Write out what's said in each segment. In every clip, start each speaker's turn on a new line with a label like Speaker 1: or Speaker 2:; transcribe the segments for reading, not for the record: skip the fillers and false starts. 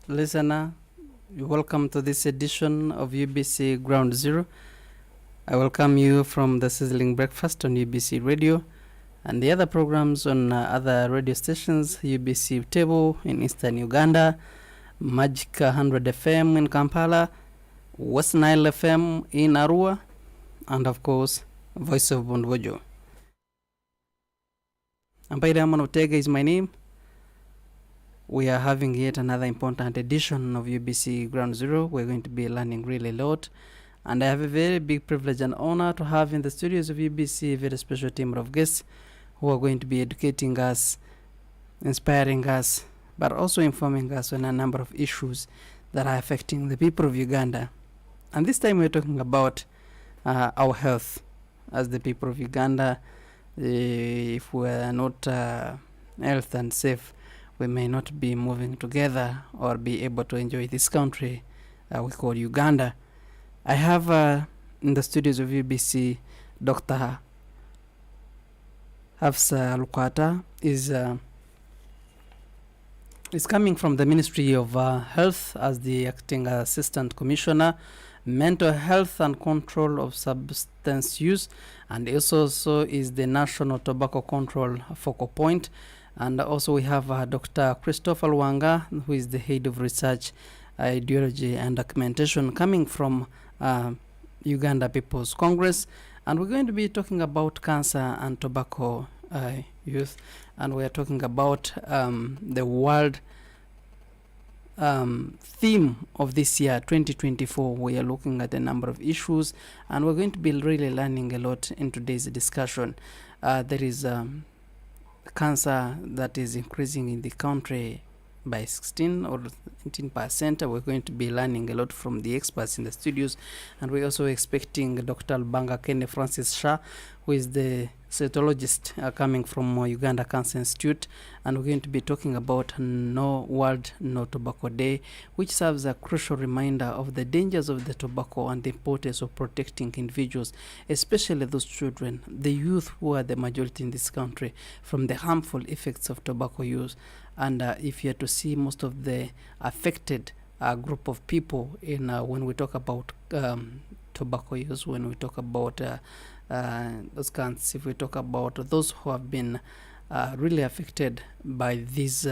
Speaker 1: listener. Welcome to this edition of UBC Ground Zero. I welcome you from the Sizzling Breakfast on UBC Radio and the other programs on other radio stations, UBC Butebo in Eastern Uganda, Magic 100 FM in Kampala, West Nile FM in Arua, and of course, Voice of Bondwojo. Ambaida Manotega is my name. We are having yet another important edition of UBC Ground Zero. We're going to be learning really a lot. And I have a very big privilege and honor to have in the studios of UBC a very special team of guests who are going to be educating us, inspiring us, but also informing us on a number of issues that are affecting the people of Uganda. And this time we're talking about our health as the people of Uganda. If we're not health and safe, we may not be moving together or be able to enjoy this country we call Uganda. I have in the studios of UBC Dr. Hafsa Lukwata is coming from the Ministry of Health as the Acting Assistant Commissioner, Mental Health and Control of Substance Use, and also is the National Tobacco Control Focal Point. And also we have Dr. Christopher Luanga, who is the Head of Research, Ideology and Documentation, coming from Uganda People's Congress. And we're going to be talking about cancer and tobacco youth. And we're talking about the world theme of this year, 2024. We are looking at a number of issues, and we're going to be really learning a lot in today's discussion. There is cancer that is increasing in the country by 16 or 18%. We're going to be learning a lot from the experts in the studios, and we're also expecting Dr. Albanga Kene Francis Shah, who is the cytologist coming from Uganda Cancer Institute, and we're going to be talking about No World No Tobacco Day, which serves a crucial reminder of the dangers of the tobacco and the importance of protecting individuals, especially those children, the youth who are the majority in this country, from the harmful effects of tobacco use. And if you are to see most of the affected group of people in when we talk about tobacco use, when we talk about those kinds, if we talk about those who have been really affected by these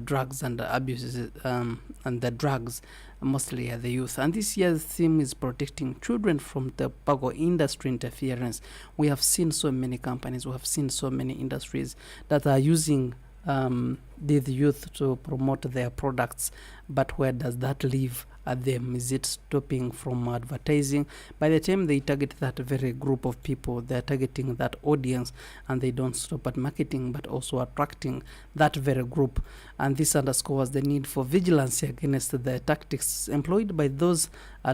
Speaker 1: drugs and abuses and the drugs, mostly the youth. And this year's theme is protecting children from the tobacco industry interference. We have seen so many companies, we have seen so many industries that are using the youth to promote their products, but where does that leave them? Is it stopping from advertising? By the time they target that very group of people, they're targeting that audience, and they don't stop at marketing but also attracting that very group. And this underscores the need for vigilance against the tactics employed by those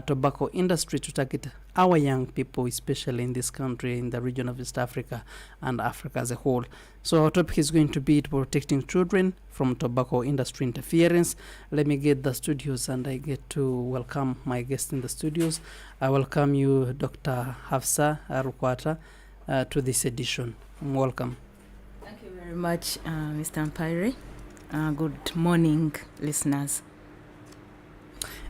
Speaker 1: tobacco industry to target our young people, especially in this country, in the region of East Africa and Africa as a whole. So our topic is going to be protecting children from tobacco industry interference. Let me get the studios, and I get to welcome my guest in the studios. I welcome you, Dr. Hafsa Lukwata, to this edition. Welcome.
Speaker 2: Thank you very much, Mr. Mpire. Good morning, listeners.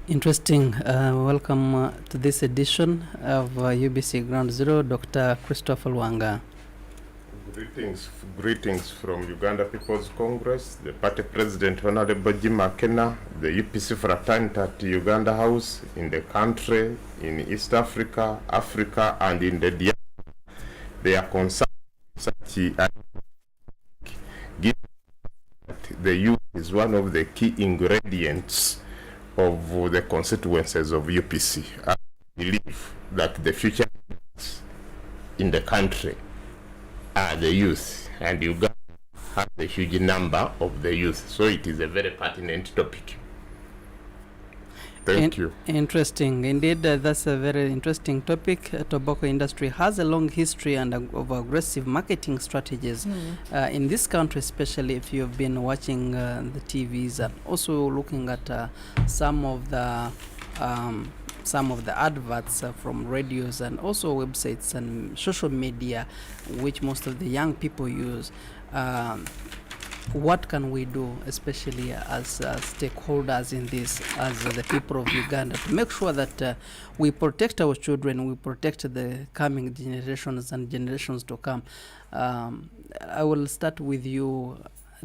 Speaker 1: Interesting. Welcome to this edition of UBC Ground Zero, Dr. Christopher Luanga.
Speaker 3: Greetings from Uganda People's Congress, the party president, Honorable Jim McKenna, the UPC fraternity at Uganda House, in the country, in East Africa, Africa, and in the diaspora. They are concerned that the youth is one of the key ingredients of the constituencies of UPC. I believe that the future in the country are the youth, and Uganda has a huge number of the youth, so it is a very pertinent topic. Thank you.
Speaker 1: Interesting. Indeed, that's a very interesting topic. Tobacco industry has a long history and of aggressive marketing strategies in this country, especially if you've been watching the TVs and also looking at some of the adverts from radios and also websites and social media, which most of the young people use. what can we do, especially as stakeholders in this, as the people of Uganda, to make sure that we protect our children, we protect the coming generations and generations to come? I will start with you,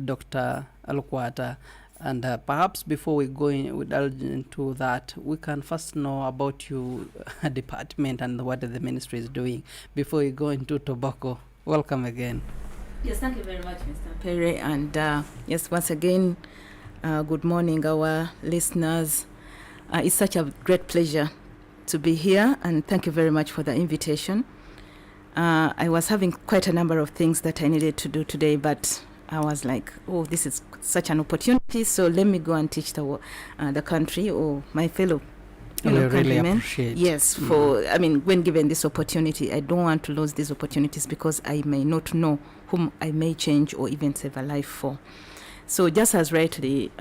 Speaker 1: Dr. Alukwata, and perhaps before we go into that, we can first know about your department and what the ministry is doing before we go into tobacco. Welcome again.
Speaker 2: Yes, thank you very much, Mr. Perry. And yes, once again, good morning, our listeners. It's such a great pleasure to be here, and thank you very much for the invitation. I was having quite a number of things that I needed to do today, but I was like, oh, this is such an opportunity, so let me go and teach the country or my fellow
Speaker 1: really
Speaker 2: countrymen.
Speaker 1: Appreciate.
Speaker 2: Yes, when given this opportunity, I don't want to lose these opportunities because I may not know whom I may change or even save a life for. So just as rightly,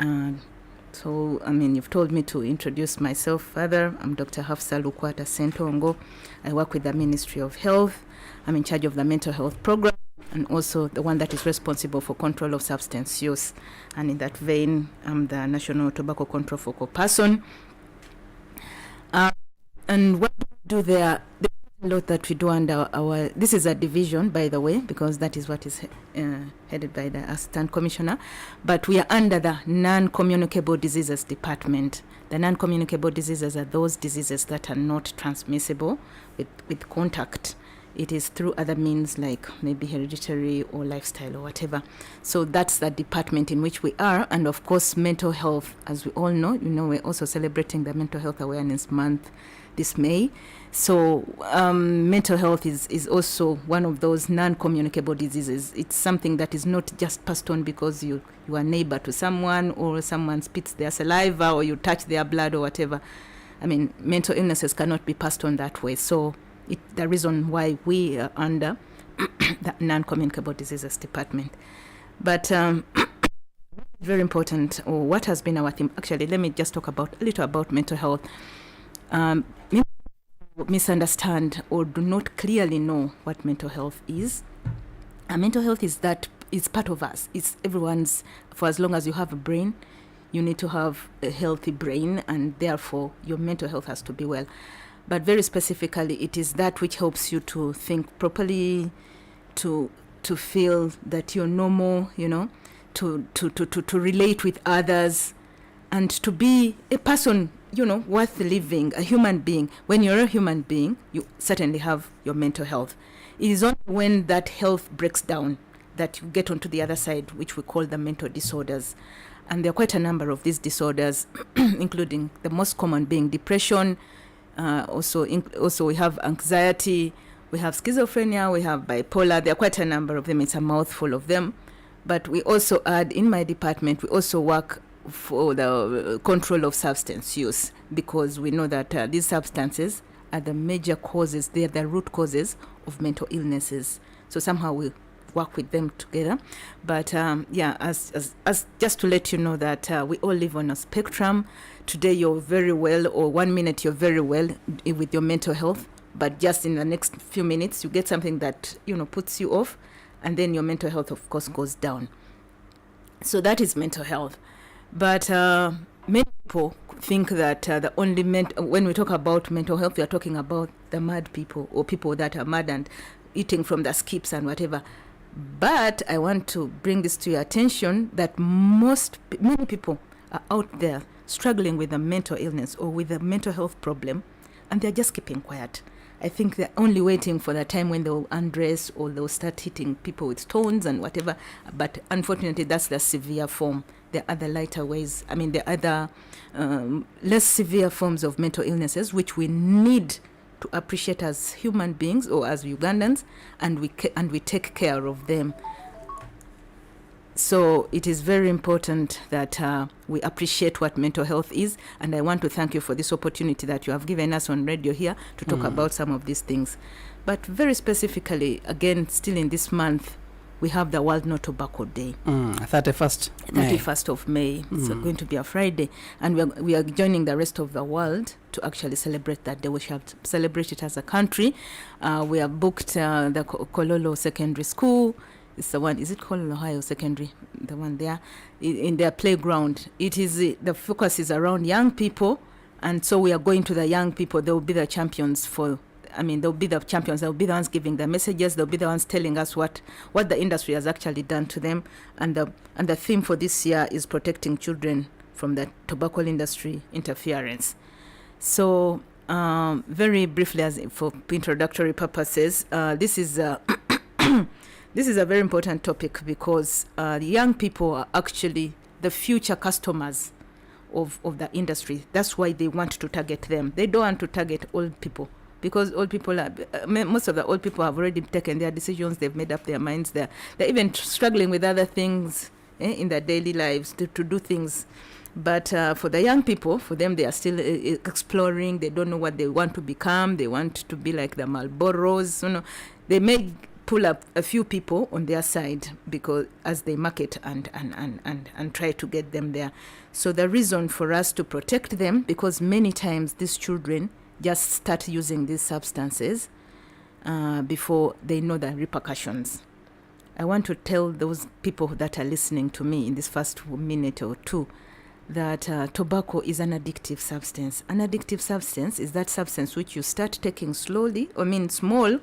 Speaker 2: you've told me to introduce myself further. I'm Dr. Hafsa Lukwata Sentongo. I work with the Ministry of Health. I'm in charge of the mental health program and also the one that is responsible for control of substance use. And in that vein, I'm the National Tobacco Control Focal Person. And what we do there, a lot that we do under this is a division, by the way, because that is what is headed by the Assistant Commissioner, but we are under the non-communicable diseases department. The non-communicable diseases are those diseases that are not transmissible with contact. It is through other means like maybe hereditary or lifestyle or whatever. So that's the department in which we are. And of course, mental health, as we all know, we're also celebrating the Mental Health Awareness Month this May. So mental health is also one of those non-communicable diseases. It's something that is not just passed on because you are neighbor to someone or someone spits their saliva or you touch their blood or whatever. Mental illnesses cannot be passed on that way. So the reason why we are under the non-communicable diseases department. But very important, or what has been our theme. Actually, let me just talk a little about mental health. Misunderstand or do not clearly know what mental health is. Mental health is part of us. It's everyone's. For as long as you have a brain, you need to have a healthy brain, and therefore your mental health has to be well. But very specifically, it is that which helps you to think properly, to feel that you're normal, to relate with others, and to be a person, worth living, a human being. When you're a human being, you certainly have your mental health. It is only when that health breaks down that you get onto the other side, which we call the mental disorders. And there are quite a number of these disorders, including the most common being depression. Also we have anxiety, we have schizophrenia, we have bipolar. There are quite a number of them. It's a mouthful of them. But we also add, in my department, we also work for the control of substance use, because we know that these substances are the major causes, they are the root causes of mental illnesses. So somehow we work with them together. But as just to let you know that we all live on a spectrum. Today you're very well, or 1 minute you're very well with your mental health, but just in the next few minutes you get something that puts you off, and then your mental health of course goes down. So that is mental health. But many people think that the only when we talk about mental health, we are talking about the mad people or people that are mad and eating from the skips and whatever. But I want to bring this to your attention that many people are out there struggling with a mental illness or with a mental health problem, and they're just keeping quiet. I think they're only waiting for the time when they'll undress or they'll start hitting people with stones and whatever. But unfortunately, that's the severe form. There are other lighter ways. There are other less severe forms of mental illnesses which we need to appreciate as human beings or as Ugandans, and we take care of them. So it is very important that we appreciate what mental health is, and I want to thank you for this opportunity that you have given us on radio here to talk about some of these things. But very specifically, again, still in this month, we have the World No Tobacco Day. 31st of May. It's going to be a Friday. And we are joining the rest of the world to actually celebrate that day. We shall celebrate it as a country. We have booked the Kololo Secondary School It's the one, is it called Ohio Secondary? The one there in their playground. It is the focus is around young people, and so we are going to the young people. They will be the champions they'll be the champions. They'll be the ones giving the messages. They'll be the ones telling us what the industry has actually done to them. And the theme for this year is protecting children from the tobacco industry interference. So very briefly, as for introductory purposes, this is this is a very important topic because the young people are actually the future customers of the industry. That's why they want to target them. They don't want to target old people, because old people most of the old people have already taken their decisions. They've made up their minds. They're even struggling with other things in their daily lives to do things. But for the young people, for them, they are still exploring. They don't know what they want to become. They want to be like the Marlboros. They may pull up a few people on their side because as they market and try to get them there. So the reason for us to protect them, because many times these children just start using these substances before they know the repercussions. I want to tell those people that are listening to me in this first minute or two that tobacco is an addictive substance. An addictive substance is that substance which you start taking slowly, small,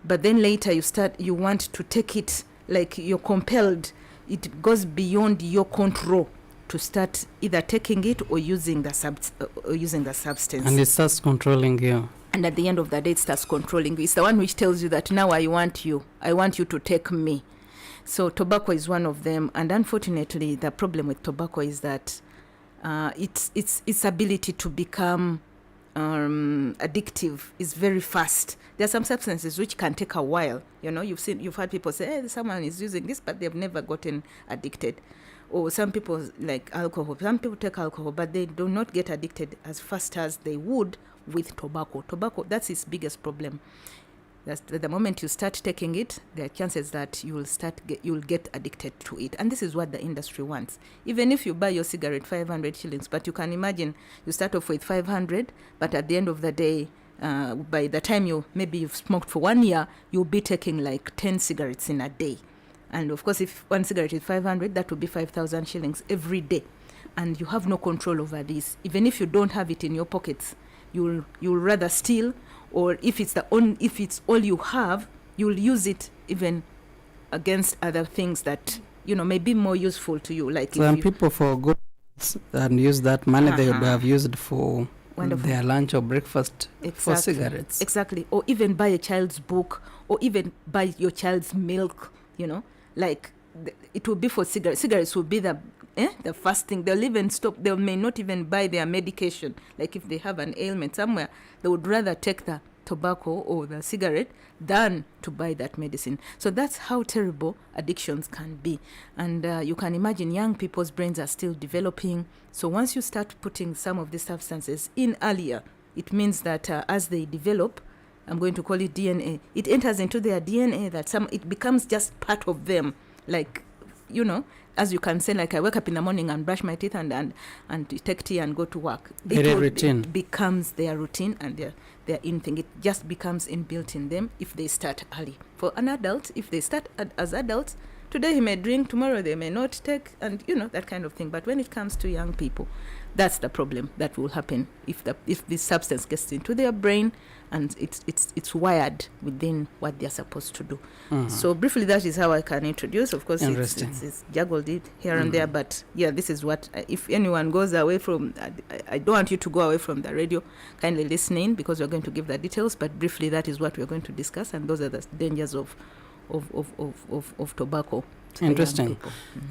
Speaker 2: but then later you want to take it like you're compelled. It goes beyond your control to start either taking it or using the substance.
Speaker 1: And it starts controlling you.
Speaker 2: And at the end of the day, it starts controlling you. It's the one which tells you that now I want you to take me. So tobacco is one of them. And unfortunately, the problem with tobacco is that its ability to become addictive is very fast. There are some substances which can take a while. You've heard people say, hey, someone is using this, but they've never gotten addicted. Or some people like alcohol. Some people take alcohol, but they do not get addicted as fast as they would with tobacco. Tobacco, that's its biggest problem. That's the moment you start taking it, there are chances that you'll get addicted to it. And this is what the industry wants. Even if you buy your cigarette 500 shillings, but you can imagine you start off with 500, but at the end of the day, by the time you've smoked for 1 year, you'll be taking like 10 cigarettes in a day. And of course, if one cigarette is 500, that would be 5,000 shillings every day. And you have no control over this. Even if you don't have it in your pockets, you'll rather steal, or if it's all you have, you'll use it even against other things that may be more useful to you. Like
Speaker 1: some people forgo and use that money they would have used for their lunch or breakfast for cigarettes.
Speaker 2: Exactly. Or even buy a child's book, or even buy your child's milk. It will be for cigarettes. Cigarettes will be the first thing. They'll even stop. They may not even buy their medication. Like if they have an ailment somewhere, they would rather take the tobacco or the cigarette than to buy that medicine. So that's how terrible addictions can be. And you can imagine young people's brains are still developing. So once you start putting some of these substances in earlier, it means that as they develop, I'm going to call it DNA. It enters into their DNA it becomes just part of them. As you can say, like I wake up in the morning and brush my teeth and take tea and go to work. It becomes their routine and their in thing. It just becomes inbuilt in them if they start early. For an adult, if they start as adults, today he may drink, tomorrow they may not take, and that kind of thing. But when it comes to young people, that's the problem that will happen if this substance gets into their brain and it's wired within what they're supposed to do. Mm-hmm. So briefly, that is how I can introduce. Of course, it's juggled it here and there, but yeah, this is what, if anyone goes away from, I don't want you to go away from the radio, kindly listen in, because we're going to give the details, but briefly, that is what we're going to discuss, and those are the dangers of tobacco.
Speaker 1: Interesting.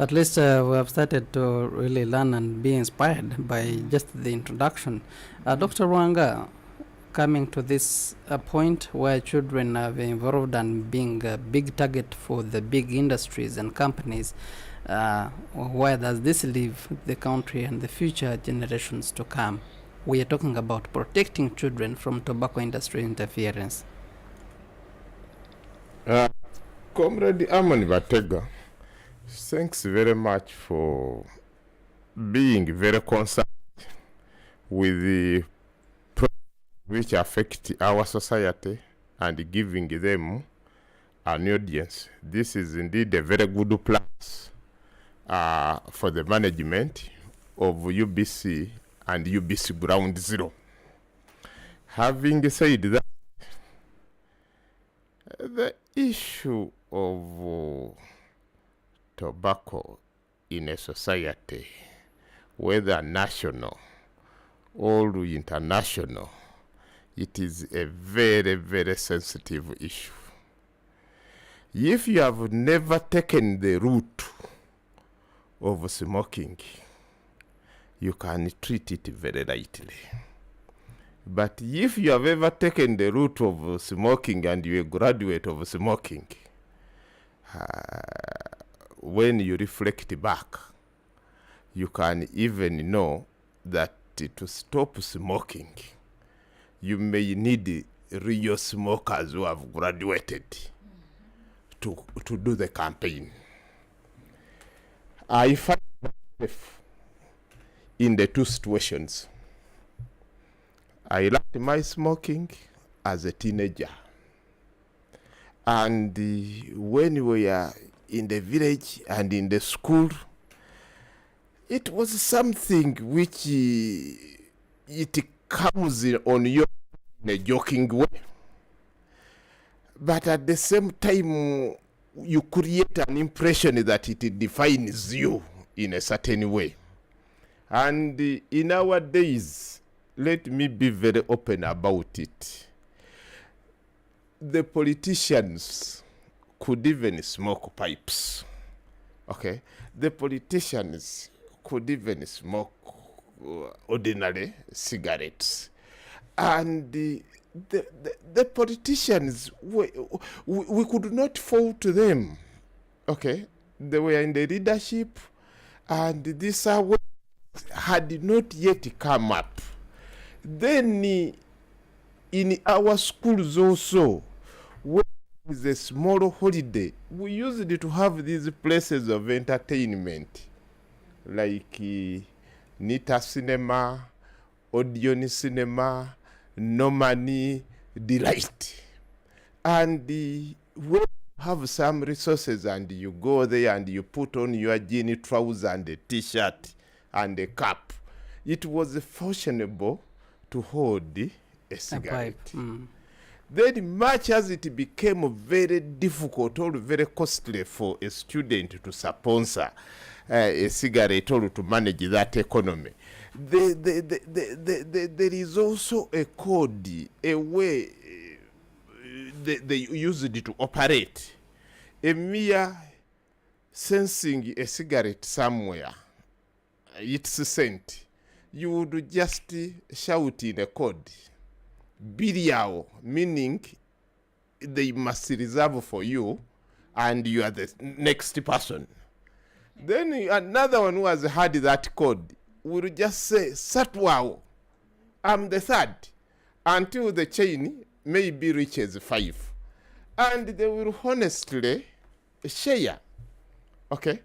Speaker 1: At least we have started to really learn and be inspired by just the introduction. Dr. Rwanga, coming to this point where children are involved and being a big target for the big industries and companies, where does this leave the country and the future generations to come? We are talking about protecting children from tobacco industry interference.
Speaker 3: Comrade Amani Batega, thanks very much for being very concerned with the problems which affect our society and giving them an audience, this is indeed a very good plus for the management of UBC and UBC Ground Zero. Having said that, the issue of tobacco in a society, whether national or international, it is a very, very sensitive issue. If you have never taken the route of smoking, you can treat it very lightly. But if you have ever taken the route of smoking and you're a graduate of smoking, when you reflect back, you can even know that to stop smoking, you may need real smokers who have graduated to do the campaign. I find myself in the two situations. I learned my smoking as a teenager. And when we were in the village and in the school, it was something which it comes on you in a joking way. But at the same time, you create an impression that it defines you in a certain way. And in our days, let me be very open about it. The politicians could even smoke pipes. Okay? The politicians could even smoke ordinary cigarettes. And the politicians, we could not fault them. Okay? They were in the leadership, and this had not yet come up. Then in our schools also, when there is a small holiday, we used to have these places of entertainment, like Nita Cinema, Odeon Cinema, Nomani, Delight. And when you have some resources and you go there and you put on your jean trousers and a t-shirt and a cap, it was fashionable to hold a cigarette. Then much as it became very difficult or very costly for a student to sponsor a cigarette or to manage that economy, there is also a code, a way they use it to operate. A mere sensing a cigarette somewhere, its scent, you would just shout in a code, Biriao, meaning they must reserve for you and you are the next person. Then another one who has heard that code will just say, Satwao, I'm the third, until the chain maybe reaches 5. And they will honestly share. Okay?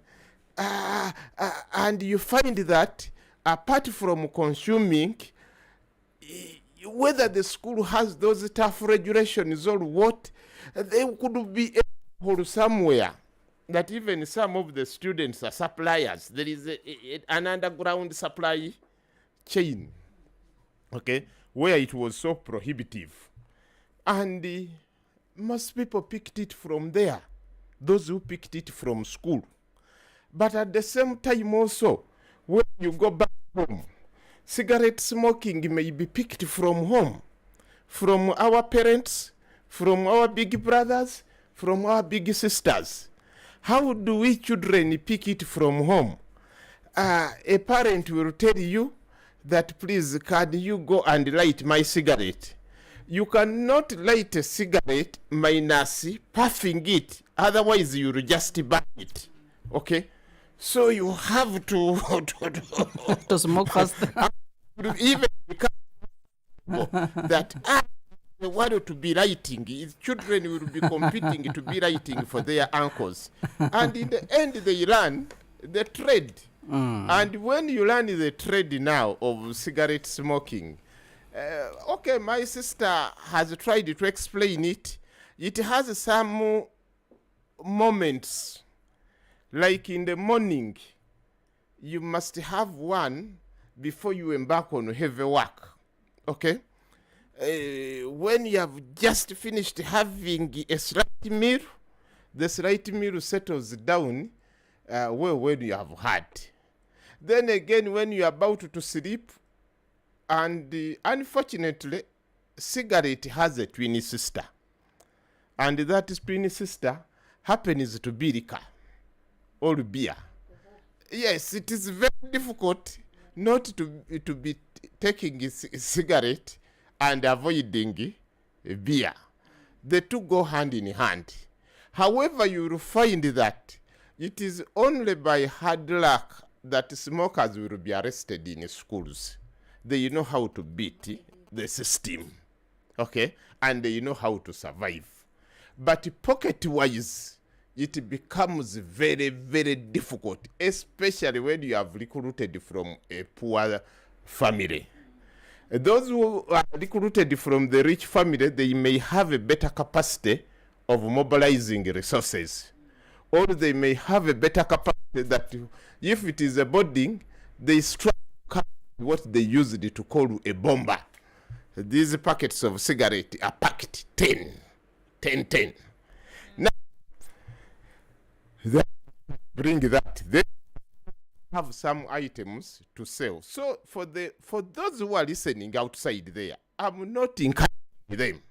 Speaker 3: And you find that apart from consuming, whether the school has those tough regulations or what, they could be able somewhere that even some of the students are suppliers. There is an underground supply chain, okay, where it was so prohibitive. And most people picked it from there, those who picked it from school. But at the same time also, when you go back home, cigarette smoking may be picked from home, from our parents, from our big brothers, from our big sisters. How do we children pick it from home? A parent will tell you that, please, can you go and light my cigarette? You cannot light a cigarette minus puffing it, otherwise you will just burn it. Okay? So you have to
Speaker 1: to smoke first.
Speaker 3: Even that they want to be lighting, children will be competing to be lighting for their uncles, and in the end they learn the trade. And when you learn the trade now of cigarette smoking, okay, my sister has tried to explain it. It has some moments, like in the morning, you must have one before you embark on heavy work, okay? When you have just finished having a slight meal, the slight meal settles down when you have had. Then again, when you are about to sleep, and unfortunately, cigarette has a twin sister. And that twin sister happens to be liquor or beer. Yes, it is very difficult not to be taking a cigarette and avoiding beer. The two go hand in hand. However, you will find that it is only by hard luck that smokers will be arrested in schools. They know how to beat the system, okay? And they know how to survive. But pocket-wise, it becomes very, very difficult, especially when you have recruited from a poor family. Those who are recruited from the rich family, they may have a better capacity of mobilizing resources. Or they may have a better capacity that if it is a boarding, they strike what they used to call a bomber. These packets of cigarette are packed 10. Now, bring that. They have some items to sell. So for those who are listening outside there, I'm not encouraging them.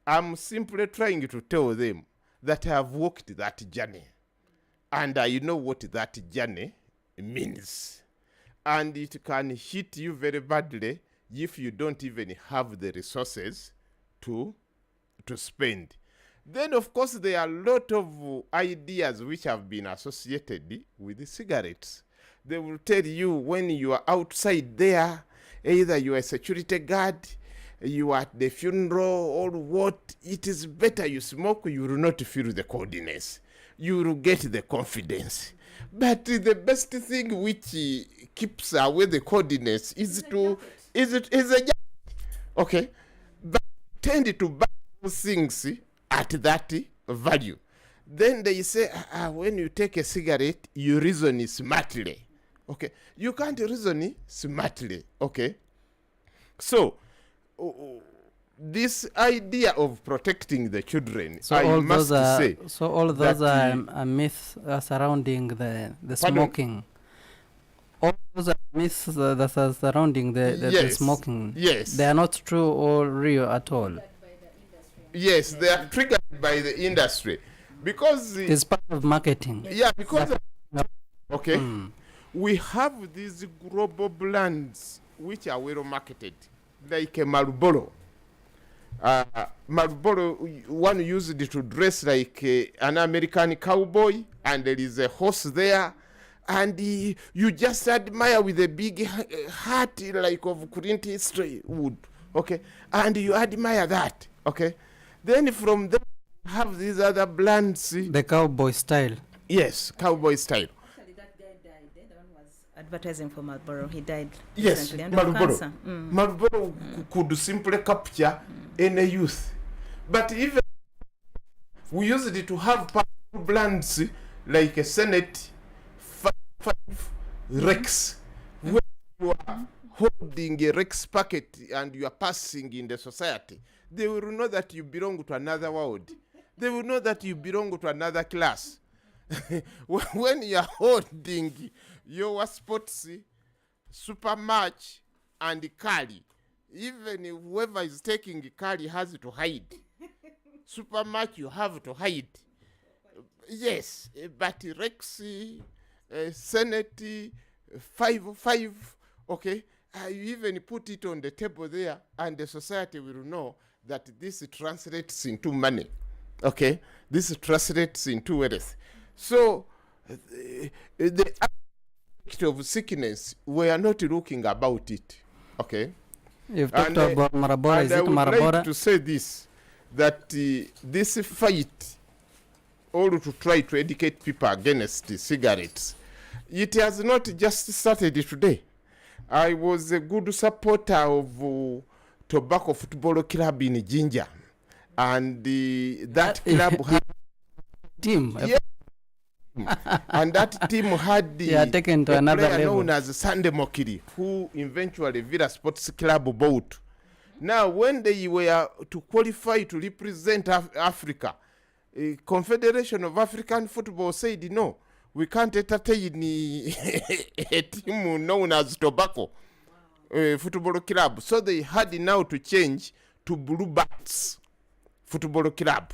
Speaker 3: I'm simply trying to tell them that I have walked that journey. And I know what that journey means. And it can hit you very badly if you don't even have the resources to spend. Then, of course, there are a lot of ideas which have been associated with the cigarettes. They will tell you when you are outside there, either you are a security guard, you are at the funeral, or what, it is better you smoke, you will not feel the coldness. You will get the confidence. But the best thing which keeps away the coldness is a jacket. Okay? But tend to buy those things at that value. Then they say, when you take a cigarette, you reason smartly. Okay? You can't reason smartly. Okay? So, this idea of protecting the children,
Speaker 1: So
Speaker 3: I
Speaker 1: all
Speaker 3: must
Speaker 1: those are
Speaker 3: say.
Speaker 1: so all those
Speaker 3: that
Speaker 1: are myths surrounding the
Speaker 3: Pardon?
Speaker 1: smoking. All those are myths that are surrounding the
Speaker 3: Yes.
Speaker 1: smoking.
Speaker 3: Yes.
Speaker 1: They are not true or real at all.
Speaker 3: Yes, they are triggered by the industry. Because,
Speaker 1: It's part of marketing.
Speaker 3: yeah, because, okay,
Speaker 1: Mm.
Speaker 3: we have these global brands which are well marketed, like Marlboro. Marlboro, one used it to dress like an American cowboy, and there is a horse there, and you just admire with a big hat like of Clint Eastwood, okay, and you admire that, okay. Then from there, you have these other brands.
Speaker 1: The cowboy style.
Speaker 3: Yes, cowboy style.
Speaker 2: Actually, that guy died. The one was advertising for Marlboro. He died
Speaker 3: Yes,
Speaker 2: recently and of
Speaker 3: Marlboro.
Speaker 2: cancer.
Speaker 3: Marlboro could simply capture any youth. But even we used it to have powerful brands like a Senate 5 Rex, where you are holding a Rex packet and you are passing in the society. They will know that you belong to another world. They will know that you belong to another class. When you are holding your sports, super match, and Kali, even whoever is taking Kali has to hide. Super match, you have to hide. Yes, but Rex, Senate, 5, okay, you even put it on the table there, and the society will know that this translates into money. Okay, this translates into wealth. So, the aspect of sickness, we are not looking about it. Okay.
Speaker 1: You've talked
Speaker 3: And,
Speaker 1: about Marabora. Is
Speaker 3: and I
Speaker 1: it
Speaker 3: would
Speaker 1: Marabora?
Speaker 3: like to say this, that this fight, or to try to educate people against cigarettes, it has not just started today. I was a good supporter of Tobacco Football Club in Jinja, and that club had
Speaker 1: team.
Speaker 3: Yeah. And that team had the
Speaker 1: taken to
Speaker 3: a
Speaker 1: another
Speaker 3: player
Speaker 1: level.
Speaker 3: known as Sunday Mokiri, who eventually Villa Sports Club bought. Now, when they were to qualify to represent Africa, Confederation of African Football said, no, we can't entertain a team known as Tobacco Football Club. So they had now to change to Blue Bats Football Club.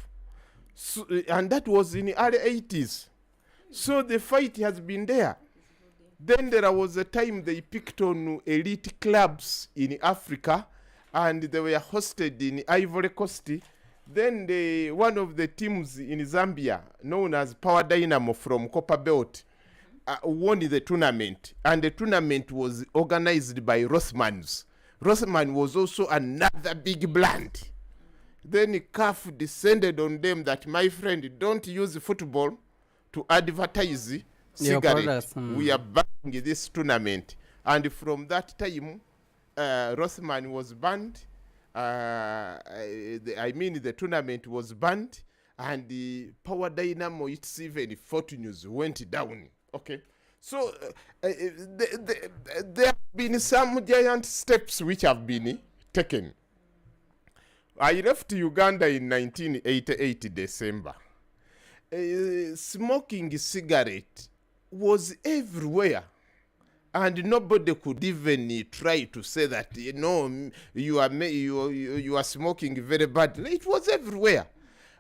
Speaker 3: So, and that was in the early 80s. So the fight has been there. Then there was a time they picked on elite clubs in Africa, and they were hosted in Ivory Coast. Then one of the teams in Zambia, known as Power Dynamo from Copper Belt, won the tournament. And the tournament was organized by Rothmans. Rothman was also another big brand. Then CAF descended on them that, my friend, don't use football to advertise cigarette. We are banning this tournament. And from that time, Rothman was banned. The tournament was banned, and the Power Dynamo, it's even fortunes went down. Okay, so there have been some giant steps which have been taken. I left Uganda in 1988 December. Smoking cigarette was everywhere. And nobody could even try to say that, you are smoking very badly. It was everywhere.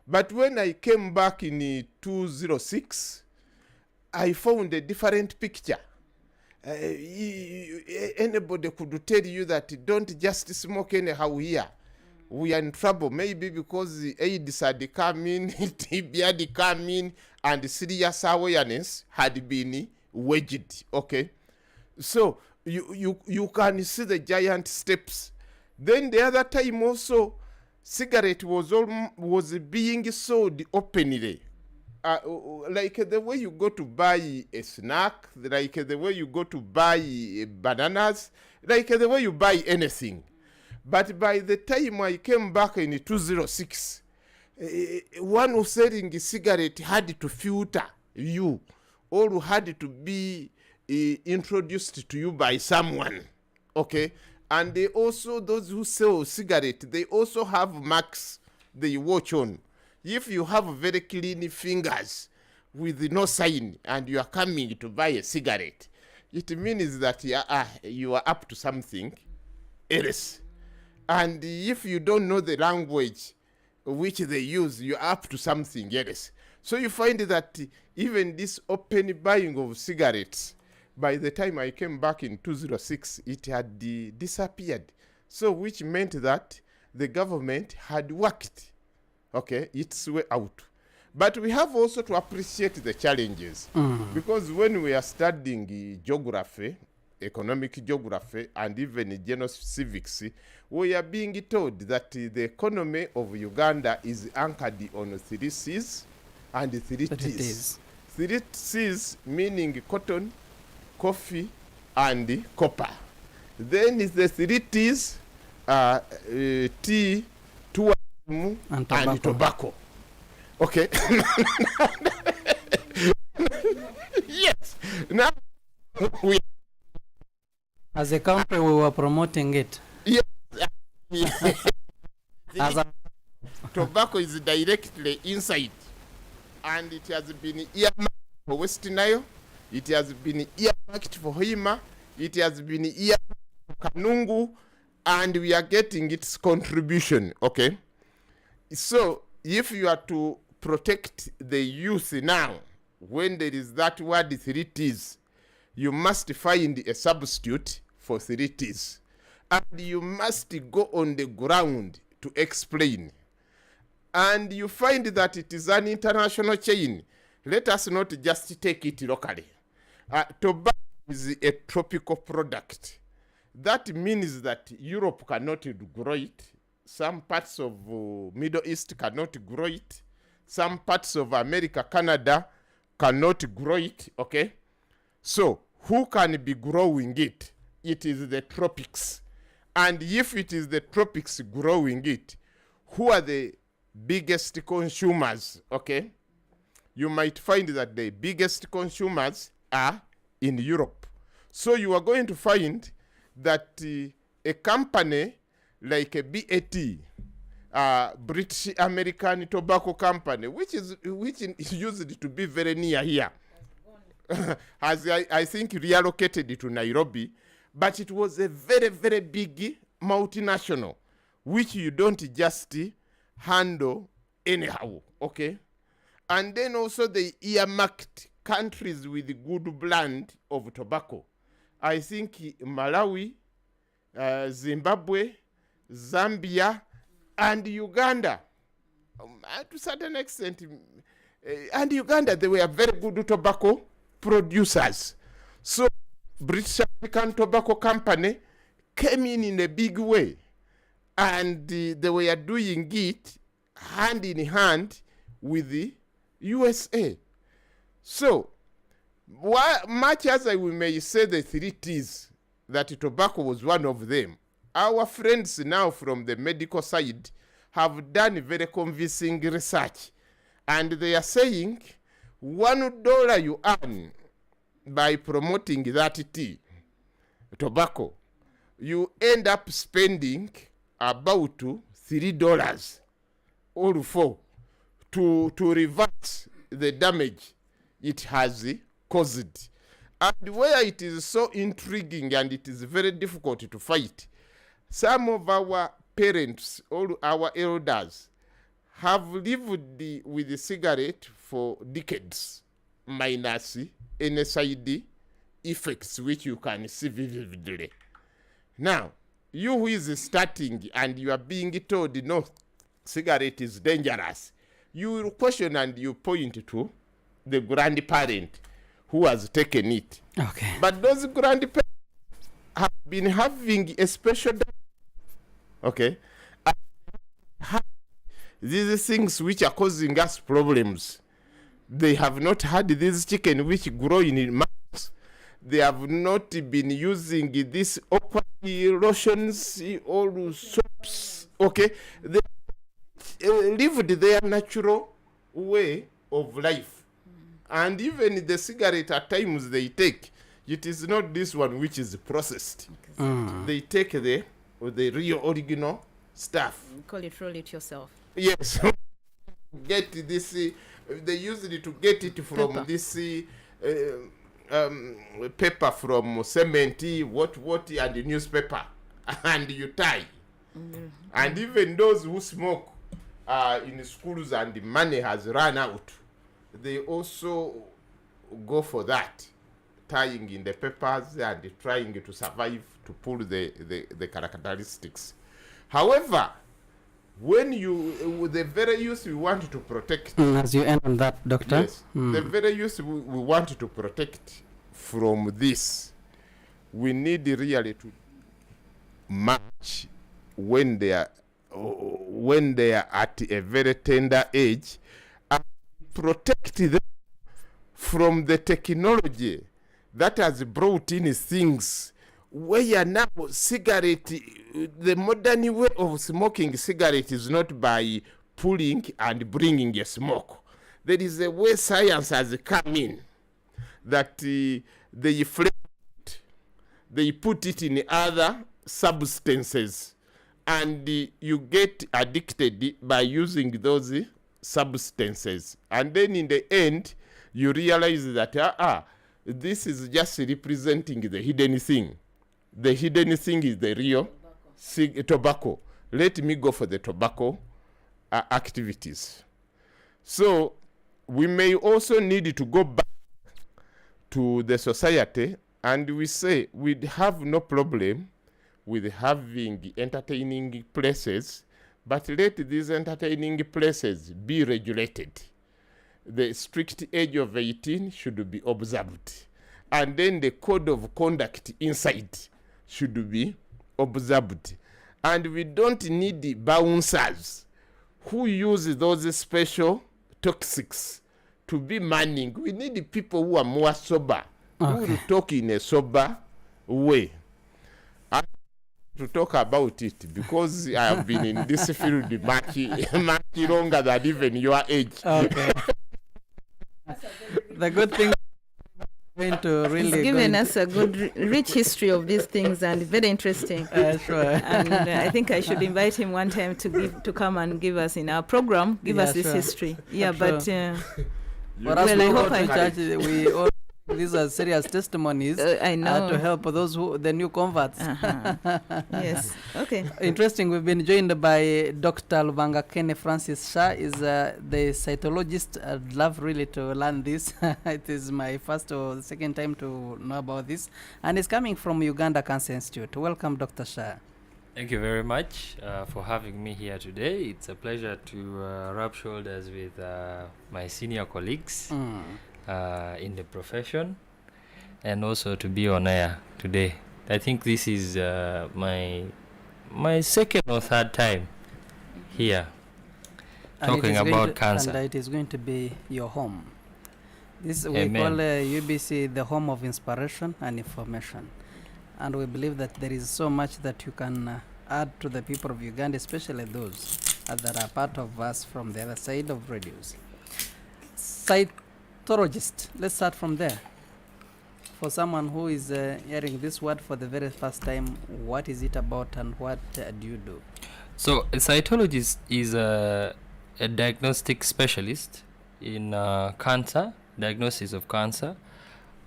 Speaker 3: But when I came back in 2006, I found a different picture. Anybody could tell you that don't just smoke anyhow here. We are in trouble, maybe because the AIDS had come in, TB had come in, and serious awareness had been waged. Okay. So you can see the giant steps. Then the other time also, cigarette was being sold openly. Like the way you go to buy a snack, like the way you go to buy bananas, like the way you buy anything. But by the time I came back in 2006, one who selling a cigarette had to filter you, or had to be introduced to you by someone. Okay, and they also, those who sell cigarette, they also have marks they watch on. If you have very clean fingers with no sign and you are coming to buy a cigarette, it means that you are up to something else. And if you don't know the language which they use, you're up to something else. So you find that even this open buying of cigarettes, by the time I came back in 2006, it had disappeared. So which meant that the government had worked, okay, its way out. But we have also to appreciate the challenges. Because when we are studying geography, economic geography, and even general civics, we are being told that the economy of Uganda is anchored on 3 C's and 3 T's. 3 C's meaning cotton, coffee, and copper. Then is the 3 T's, tea, tourism, and tobacco. Okay. Yes. Now we,
Speaker 1: as a country, we were promoting it.
Speaker 3: Yes. Tobacco is directly inside, and it has been earmarked for West Nile, it has been earmarked for Hoima, it has been earmarked for Kanungu, and we are getting its contribution. Okay, so if you are to protect the youth now, when there is that word 3 T's, you must find a substitute for 3 T's. And you must go on the ground to explain. And you find that it is an international chain. Let us not just take it locally. Tobacco is a tropical product. That means that Europe cannot grow it. Some parts of Middle East cannot grow it. Some parts of America, Canada cannot grow it. Okay? So, who can be growing it? It is the tropics. And if it is the tropics growing it, who are the biggest consumers? Okay? you might find that the biggest consumers are in Europe. So you are going to find that a company like a BAT, British American Tobacco Company, which is used to be very near here, has I think reallocated to Nairobi, but it was a very, very big multinational, which you don't just handle anyhow, okay? And then also they earmarked countries with good blend of tobacco. I think Malawi, Zimbabwe, Zambia, and Uganda. To a certain extent, and Uganda, they were very good tobacco producers. So British American Tobacco Company came in a big way, and they were doing it hand in hand with the USA. So, much as we may say the 3 T's, that tobacco was one of them, our friends now from the medical side have done very convincing research, and they are saying $1 you earn by promoting that tea, tobacco, you end up spending about $3 or 4 to reverse the damage it has caused. And where it is so intriguing and it is very difficult to fight, some of our parents or our elders have lived with the cigarette for decades, minus any side effects which you can see vividly. Now, you who is starting and you are being told, no, cigarette is dangerous, you will question and you point to the grandparent who has taken it.
Speaker 1: Okay.
Speaker 3: But those grandparents have been having a special, okay, these things which are causing us problems. They have not had these chicken which grow in mass. They have not been using these lotions or soaps, okay. They lived their natural way of life. And even the cigarette at times they take, it is not this one which is processed. They take the real original stuff.
Speaker 2: You call it, roll it yourself.
Speaker 3: Yes. Get this, they used it to get it from
Speaker 2: Pepper.
Speaker 3: this paper from cement, what, and the newspaper, and you tie. And even those who smoke in schools and the money has run out, they also go for that, tying in the papers and trying to survive to pull the characteristics. However, when the very youth we want to protect,
Speaker 1: As you end on that, Doctor.
Speaker 3: yes, the very youth we want to protect from this, we need really to match when they are at a very tender age, and protect them from the technology that has brought in things where now cigarette, the modern way of smoking cigarette is not by pulling and bringing a smoke. There is a way science has come in that they flavor it, they put it in other substances, and you get addicted by using those substances. And then in the end, you realize that this is just representing the hidden thing. The hidden thing is the real tobacco. Let me go for the tobacco activities. So we may also need to go back to the society, and we say we have no problem with having entertaining places, but let these entertaining places be regulated. The strict age of 18 should be observed, and then the code of conduct inside should be observed. And we don't need bouncers who use those special toxics to be manning. We need people who are more sober, who will talk in a sober way. I have to talk about it because I have been in this field much longer than even your age.
Speaker 1: Okay. The good thing going to really
Speaker 2: He's given us a good, rich history of these things, and very interesting.
Speaker 1: sure.
Speaker 2: And I think I should invite him one time to come and give us in our program, give us this
Speaker 1: sure.
Speaker 2: history. Yeah,
Speaker 1: Sure.
Speaker 2: but
Speaker 1: For us,
Speaker 2: well,
Speaker 1: we
Speaker 2: I
Speaker 1: go
Speaker 2: hope
Speaker 1: to
Speaker 2: I-
Speaker 1: church, we all these are serious testimonies
Speaker 2: I know.
Speaker 1: to help those the new converts.
Speaker 2: Yes. Okay.
Speaker 1: Interesting. We've been joined by Dr. Lubanga Kene Francis Shah, is the cytologist. I'd love really to learn this. It is my first or second time to know about this, and it's coming from Uganda Cancer Institute. Welcome, Dr. Shah.
Speaker 4: Thank you very much for having me here today. It's a pleasure to rub shoulders with my senior colleagues in the profession, and also to be on air today. I think this is my second or third time here talking about cancer.
Speaker 1: And it is going to be your home. This we
Speaker 4: Amen.
Speaker 1: call UBC the home of inspiration and information, and we believe that there is so much that you can add to the people of Uganda, especially those that are part of us from the other side of radios. Cytologist, let's start from there. For someone who is hearing this word for the very first time, what is it about and what do you do?
Speaker 4: So a cytologist is a diagnostic specialist in cancer, diagnosis of cancer,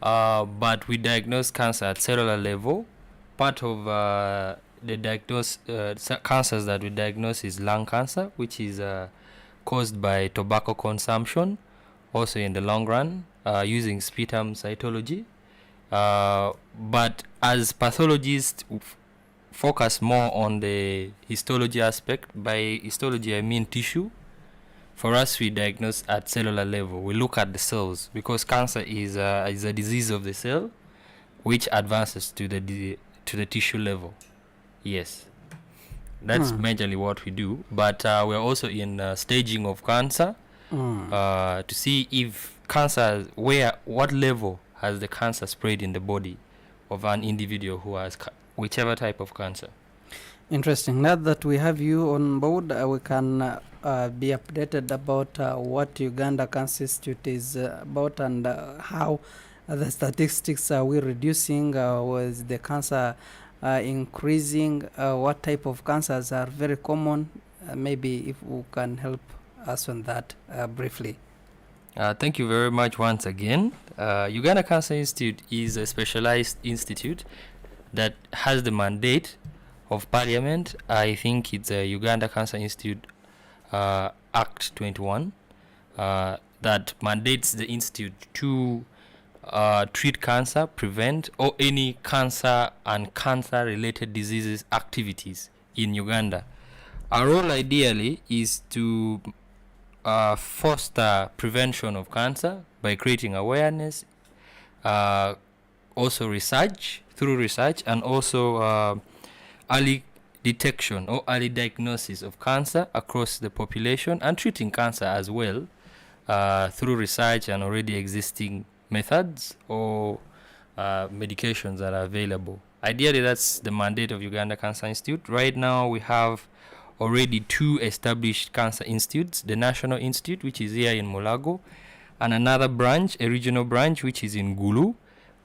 Speaker 4: but we diagnose cancer at cellular level. Part of the cancers that we diagnose is lung cancer, which is caused by tobacco consumption, also in the long run, using sputum cytology. But as pathologists focus more on the histology aspect. By histology I mean tissue. For us, we diagnose at cellular level. We look at the cells because cancer is a disease of the cell, which advances to the tissue level. Yes, that's majorly what we do. But we're also in staging of cancer to see if cancer, what level has the cancer spread in the body of an individual who has whichever type of cancer.
Speaker 1: Interesting. Now that we have you on board, we can be updated about what Uganda Cancer Institute is about and how the statistics are we reducing, was the cancer increasing, what type of cancers are very common. Maybe if we can help us on that briefly.
Speaker 4: Thank you very much once again. Uganda Cancer Institute is a specialized institute that has the mandate of Parliament. I think it's a Uganda Cancer Institute Act 21 that mandates the institute to treat cancer, prevent or any cancer and cancer-related diseases activities in Uganda. Our role ideally is to foster prevention of cancer by creating awareness, also through research, and also early detection or early diagnosis of cancer across the population, and treating cancer as well through research and already existing methods or medications that are available. Ideally, that's the mandate of Uganda Cancer Institute. Right now, we have already 2 established cancer institutes, the National Institute, which is here in Mulago, and another branch, a regional branch, which is in Gulu.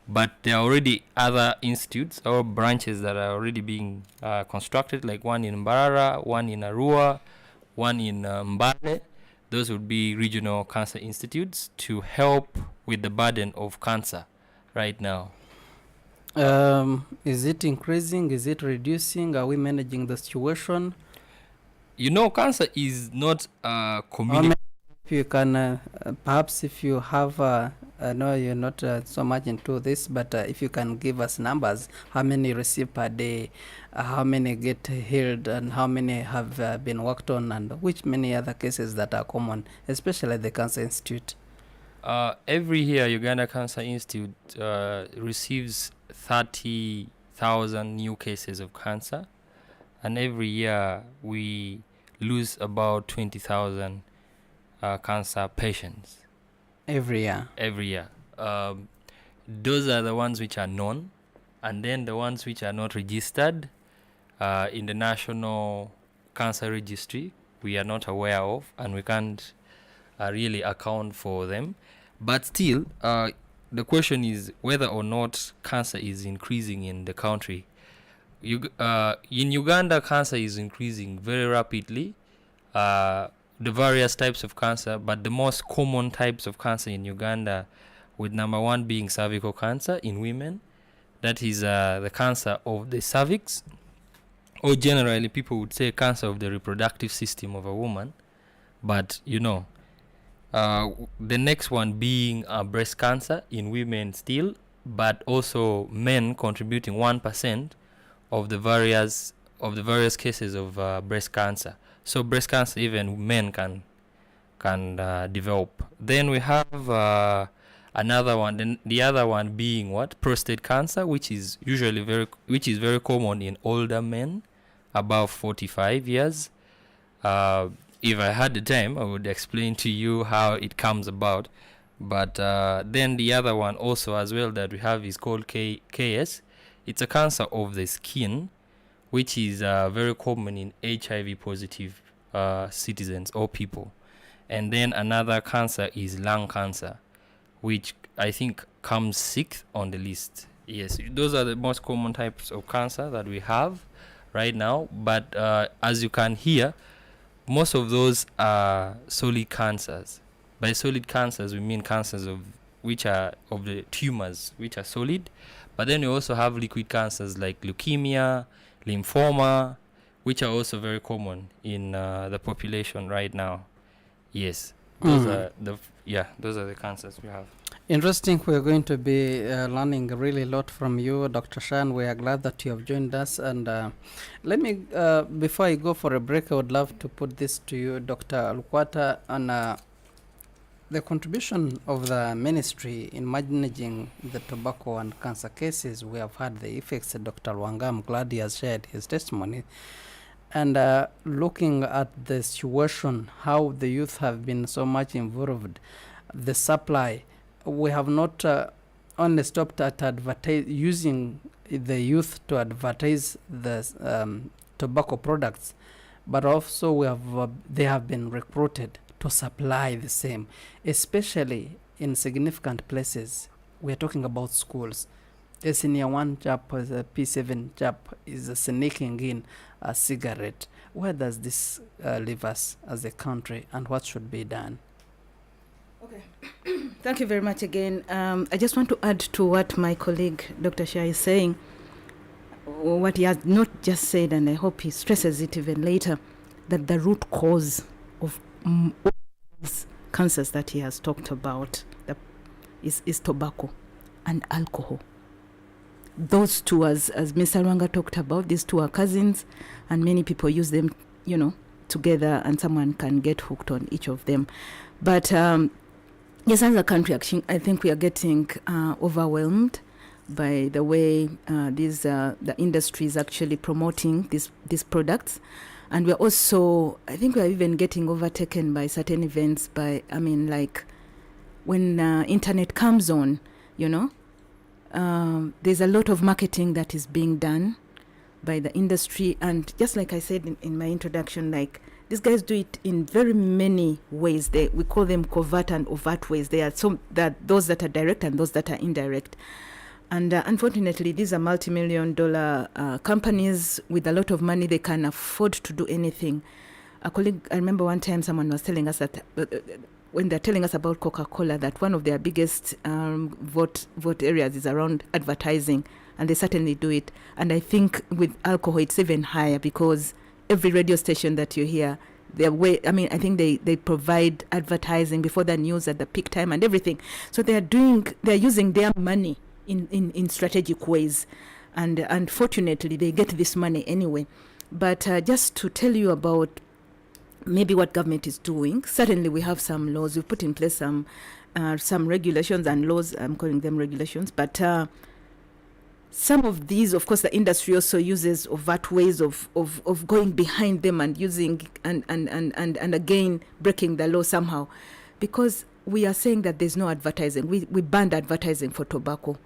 Speaker 4: But there are already other institutes or branches that are already being constructed, like one in Mbarara, one in Arua, one in Mbale. Those would be regional cancer institutes to help with the burden of cancer right now.
Speaker 1: Is it increasing? Is it reducing? Are we managing the situation?
Speaker 4: You know, cancer is not community.
Speaker 1: If you can, perhaps if you have, I know you're not so much into this, but if you can give us numbers, how many receive per day, how many get healed, and how many have been worked on, and which many other cases that are common, especially the Cancer Institute.
Speaker 4: Every year, Uganda Cancer Institute receives 30,000 new cases of cancer, and every year we lose about 20,000 cancer patients.
Speaker 1: Every year?
Speaker 4: Every year. Those are the ones which are known, and then the ones which are not registered in the National Cancer Registry, we are not aware of, and we can't really account for them. But still, the question is whether or not cancer is increasing in the country. In Uganda, cancer is increasing very rapidly. The various types of cancer, but the most common types of cancer in Uganda, with number one being cervical cancer in women. That is the cancer of the cervix, or generally people would say cancer of the reproductive system of a woman. But the next one being breast cancer in women still, but also men contributing 1% of the various cases of breast cancer. So breast cancer even men can develop. Then we have another one. Then the other one being what? Prostate cancer, which is very common in older men above 45 years. If I had the time, I would explain to you how it comes about. But then the other one also as well that we have is called KS. It's a cancer of the skin, which is very common in HIV positive citizens or people. And then another cancer is lung cancer, which I think comes sixth on the list. Yes, those are the most common types of cancer that we have right now. But as you can hear, most of those are solid cancers. By solid cancers, we mean cancers which are of the tumors, which are solid. But then we also have liquid cancers like leukemia, lymphoma, which are also very common in the population right now. Yes, those are the cancers we have.
Speaker 1: Interesting. We're going to be learning really a lot from you, Dr. Shan. We are glad that you have joined us. And let me, before I go for a break, I would love to put this to you, Dr. Lukwata, on the contribution of the ministry in managing the tobacco and cancer cases. We have had the effects. Dr. Lwanga, I'm glad he has shared his testimony. And looking at the situation, how the youth have been so much involved, the supply, we have not only stopped at using the youth to advertise the tobacco products, but also they have been recruited to supply the same, especially in significant places. We are talking about schools. A senior one chap, a P7 chap, is sneaking in a cigarette. Where does this leave us as a country, and what should be done?
Speaker 2: Okay. Thank you very much again. I just want to add to what my colleague Dr. Shah is saying, what he has not just said, and I hope he stresses it even later, that the root cause of these cancers that he has talked about is tobacco and alcohol. Those two, as Mr. Lwanga talked about, these two are cousins, and many people use them, together, and someone can get hooked on each of them. But yes, as a country, actually, I think we are getting overwhelmed by the way the industry is actually promoting these products. And we're also, I think we're even getting overtaken by certain events like when internet comes on, there's a lot of marketing that is being done by the industry. And just like I said in my introduction, like, these guys do it in very many ways. We call them covert and overt ways. There are those that are direct and those that are indirect. And unfortunately, these are multi-million-dollar companies with a lot of money. They can afford to do anything. A colleague, I remember one time someone was telling us that when they're telling us about Coca-Cola, that one of their biggest vote areas is around advertising, and they certainly do it. And I think with alcohol, it's even higher, because every radio station that you hear, I think they provide advertising before the news at the peak time and everything. So they're using their money in strategic ways, and unfortunately they get this money anyway. But just to tell you about maybe what government is doing, certainly we have some laws. We've put in place some regulations and laws. I'm calling them regulations, but some of these, of course, the industry also uses overt ways of going behind them and using and again breaking the law somehow, because we are saying that there's no advertising. We banned advertising for tobacco,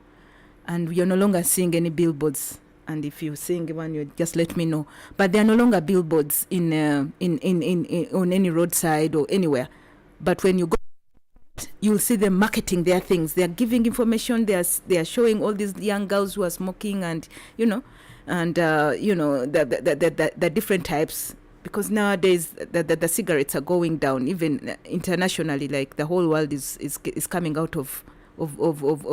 Speaker 2: and you're no longer seeing any billboards. And if you're seeing one, you just let me know. But there are no longer billboards in on any roadside or anywhere. But when you go you'll see them marketing their things. They are giving information. They are showing all these young girls who are smoking, and the different types. Because nowadays the cigarettes are going down, even internationally. Like the whole world is coming out of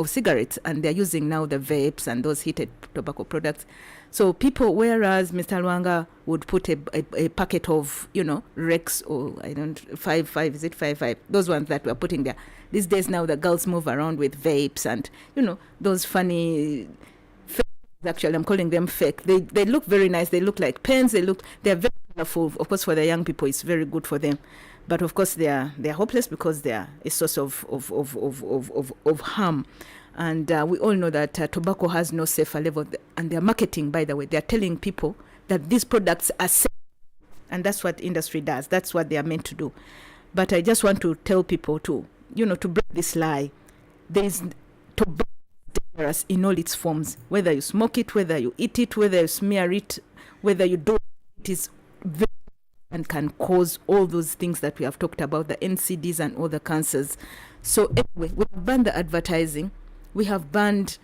Speaker 2: cigarettes, and they're using now the vapes and those heated tobacco products. So people, whereas Mr. Lwanga would put a packet of, Rex, or is it 5, those ones that we're putting there. These days now the girls move around with vapes and, those funny, actually I'm calling them fake. They look very nice. They look like pens. They're very colorful. Of course, for the young people, it's very good for them. But of course, they're hopeless because they're a source of harm. And we all know that tobacco has no safer level. And they're marketing, by the way. They're telling people that these products are safe. And that's what industry does. That's what they are meant to do. But I just want to tell people to break this lie. There is tobacco dangerous in all its forms. Whether you smoke it, whether you eat it, whether you smear it, whether you do it, is very and can cause all those things that we have talked about, the NCDs and all the cancers. So anyway, we have banned the advertising. We want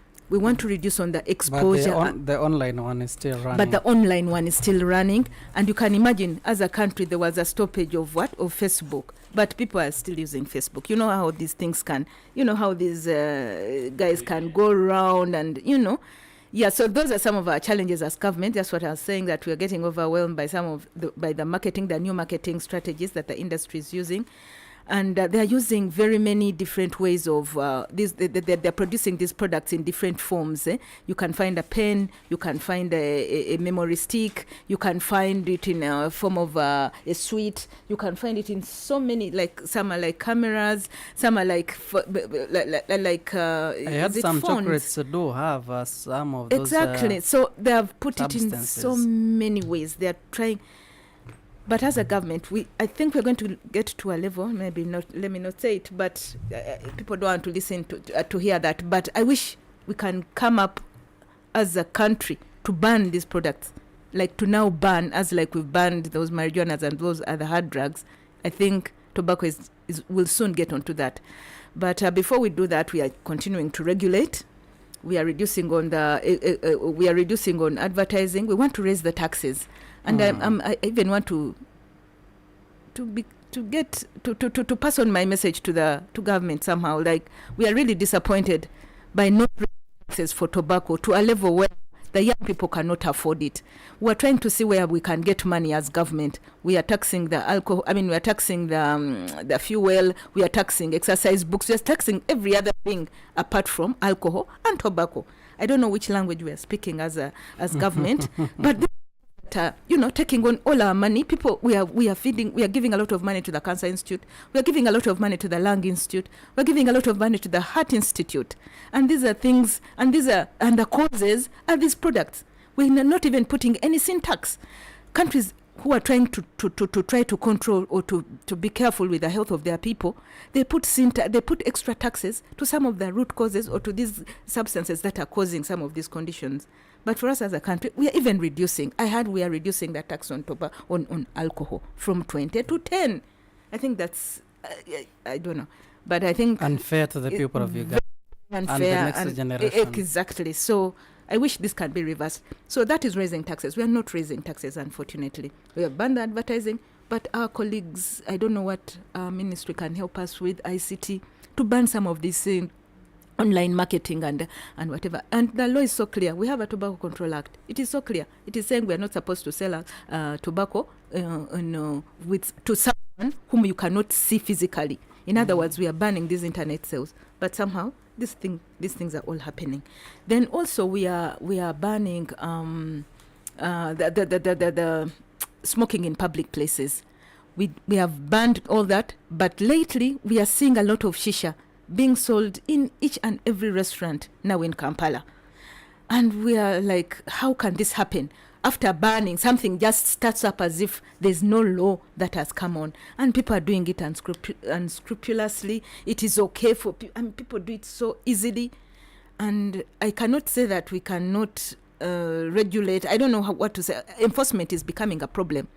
Speaker 2: to reduce on the exposure.
Speaker 1: But the online one is still running.
Speaker 2: But the online one is still running. And you can imagine, as a country, there was a stoppage of what? Of Facebook. But people are still using Facebook. You know how these things can, how these guys can go around and, Yeah, so those are some of our challenges as government. That's what I was saying, that we are getting overwhelmed by by the marketing, the new marketing strategies that the industry is using. And they're using very many different ways of they're producing these products in different forms. You can find a pen, you can find a memory stick, you can find it in a form of a sweet, you can find it in so many, like some are like cameras, some are like
Speaker 1: I had some
Speaker 2: phones.
Speaker 1: chocolates do have some of those.
Speaker 2: Exactly. So they have put it in
Speaker 1: substances.
Speaker 2: so many ways. They're trying. But as a government, I think we're going to get to a level, maybe not, let me not say it, but people don't want to listen to hear that. But I wish we can come up as a country to ban these products, like to now ban, as like we've banned those marijuanas and those other hard drugs. I think tobacco will soon get onto that. But before we do that, we are continuing to regulate. We are reducing on advertising. We want to raise the taxes. And I even want to pass on my message to government somehow. Like, we are really disappointed by not raising taxes for tobacco to a level where the young people cannot afford it. We are trying to see where we can get money as government. We are taxing the alcohol. I mean, we are taxing the fuel. We are taxing exercise books. We are taxing every other thing apart from alcohol and tobacco. I don't know which language we are speaking as government, but. Taking on all our money, people, we are giving a lot of money to the Cancer Institute, we are giving a lot of money to the Lung Institute, we are giving a lot of money to the Heart Institute, and these are things, and the causes are these products. We are not even putting any sin tax. Countries who are trying to try to control or to be careful with the health of their people, they put extra taxes to some of the root causes or to these substances that are causing some of these conditions. But for us as a country, we are even reducing. I heard we are reducing the tax on alcohol from 20 to 10. I think that's, I don't know. But I think...
Speaker 1: unfair to the people of Uganda.
Speaker 2: Unfair.
Speaker 1: And the next generation.
Speaker 2: Exactly. So I wish this can be reversed. So that is raising taxes. We are not raising taxes, unfortunately. We have banned advertising, but our colleagues, I don't know what our ministry can help us with, ICT, to ban some of these online marketing and whatever. And the law is so clear. We have a Tobacco Control Act. It is so clear. It is saying we are not supposed to sell tobacco to someone whom you cannot see physically. In other words, we are banning these internet sales. But somehow these things are all happening. Then also we are banning the smoking in public places. We have banned all that, but lately we are seeing a lot of shisha being sold in each and every restaurant now in Kampala. And we are like, how can this happen? After banning, something just starts up as if there's no law that has come on. And people are doing it unscrupulously. It is okay for people, and people do it so easily. And I cannot say that we cannot regulate. I don't know what to say. Enforcement is becoming a problem.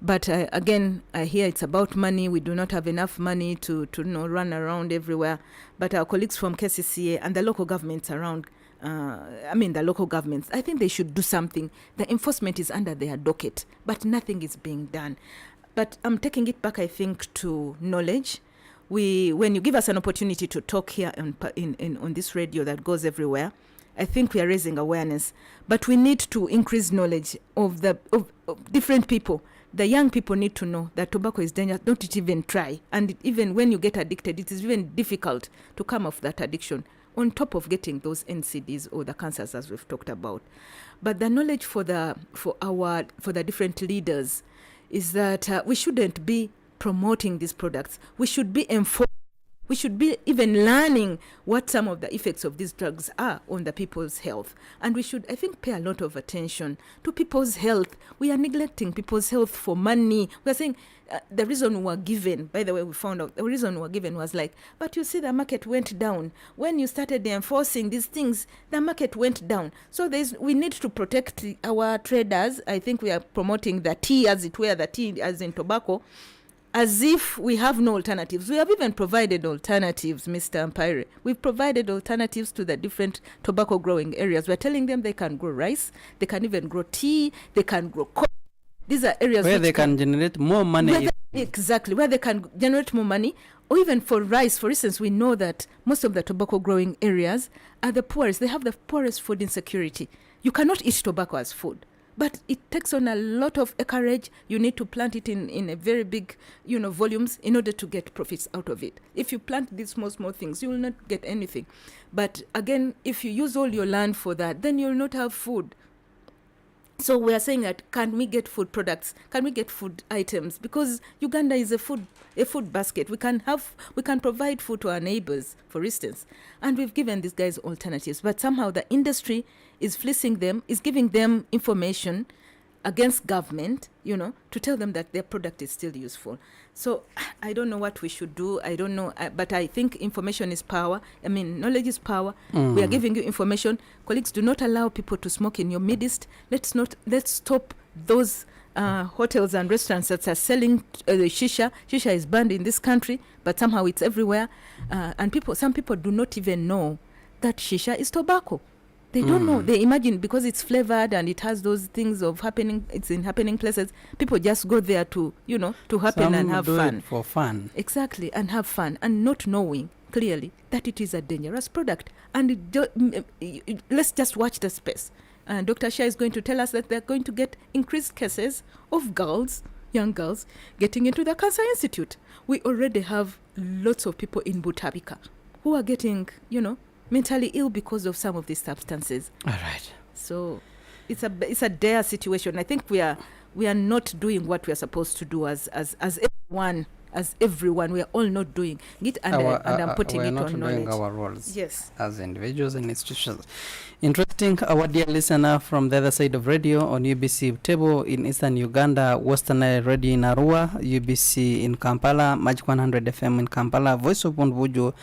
Speaker 2: But again, I hear it's about money. We do not have enough money to run around everywhere. But our colleagues from KCCA and the local governments around, the local governments, I think they should do something. The enforcement is under their docket, but nothing is being done. But I'm taking it back, I think, to knowledge. When you give us an opportunity to talk here on this radio that goes everywhere, I think we are raising awareness. But we need to increase knowledge of different people. The young people need to know that tobacco is dangerous. Don't even try. And even when you get addicted, it is even difficult to come off that addiction, on top of getting those NCDs or the cancers as we've talked about. But the knowledge for the different leaders is that we shouldn't be promoting these products. We should be enforcing. We should be even learning what some of the effects of these drugs are on the people's health. And we should, I think, pay a lot of attention to people's health. We are neglecting people's health for money. We are saying the reason we were given, by the way, we found out the reason we were given was like, but you see the market went down. When you started enforcing these things, the market went down. So we need to protect our traders. I think we are promoting the tea, as it were, the tea as in tobacco, as if we have no alternatives. We have even provided alternatives, Mr. Ampire. We've provided alternatives to the different tobacco growing areas. We're telling them they can grow rice, they can even grow tea, they can grow coffee. These are areas
Speaker 1: where they can generate more money.
Speaker 2: Where they can generate more money. Or even for rice, for instance, we know that most of the tobacco growing areas are the poorest. They have the poorest food insecurity. You cannot eat tobacco as food. But it takes on a lot of acreage. You need to plant it in a very big, volumes in order to get profits out of it. If you plant these small things, you will not get anything. But again, if you use all your land for that, then you will not have food. So we are saying that, can we get food products? Can we get food items? Because Uganda is a food basket. We can provide food to our neighbors, for instance. And we've given these guys alternatives. But somehow the industry is fleecing them, is giving them information against government, to tell them that their product is still useful. So I don't know what we should do. I don't know. But I think information is power. Knowledge is power. We are giving you information. Colleagues, do not allow people to smoke in your midst. Let's stop those hotels and restaurants that are selling shisha. Shisha is banned in this country, but somehow it's everywhere. And some people do not even know that shisha is tobacco. They don't know. They imagine because it's flavored and it has those things of happening. It's in happening places. People just go there to happen
Speaker 1: Some
Speaker 2: and have
Speaker 1: do
Speaker 2: fun.
Speaker 1: It for fun.
Speaker 2: Exactly, and have fun, and not knowing clearly that it is a dangerous product. And let's just watch the space. Dr. Shah is going to tell us that they're going to get increased cases of young girls, getting into the Cancer Institute. We already have lots of people in Butabika who are getting, mentally ill because of some of these substances.
Speaker 1: All right.
Speaker 2: So it's a dire situation. I think we are not doing what we are supposed to do as everyone. We are all not doing it, and I'm putting it on knowledge.
Speaker 1: We are not doing our roles.
Speaker 2: Yes.
Speaker 1: As individuals and institutions. Interesting. Our dear listener from the other side of radio on UBC Butebo in eastern Uganda, Western Nile Radio in Arua, UBC in Kampala, Magic 100 FM in Kampala, Voice of Bonvujo.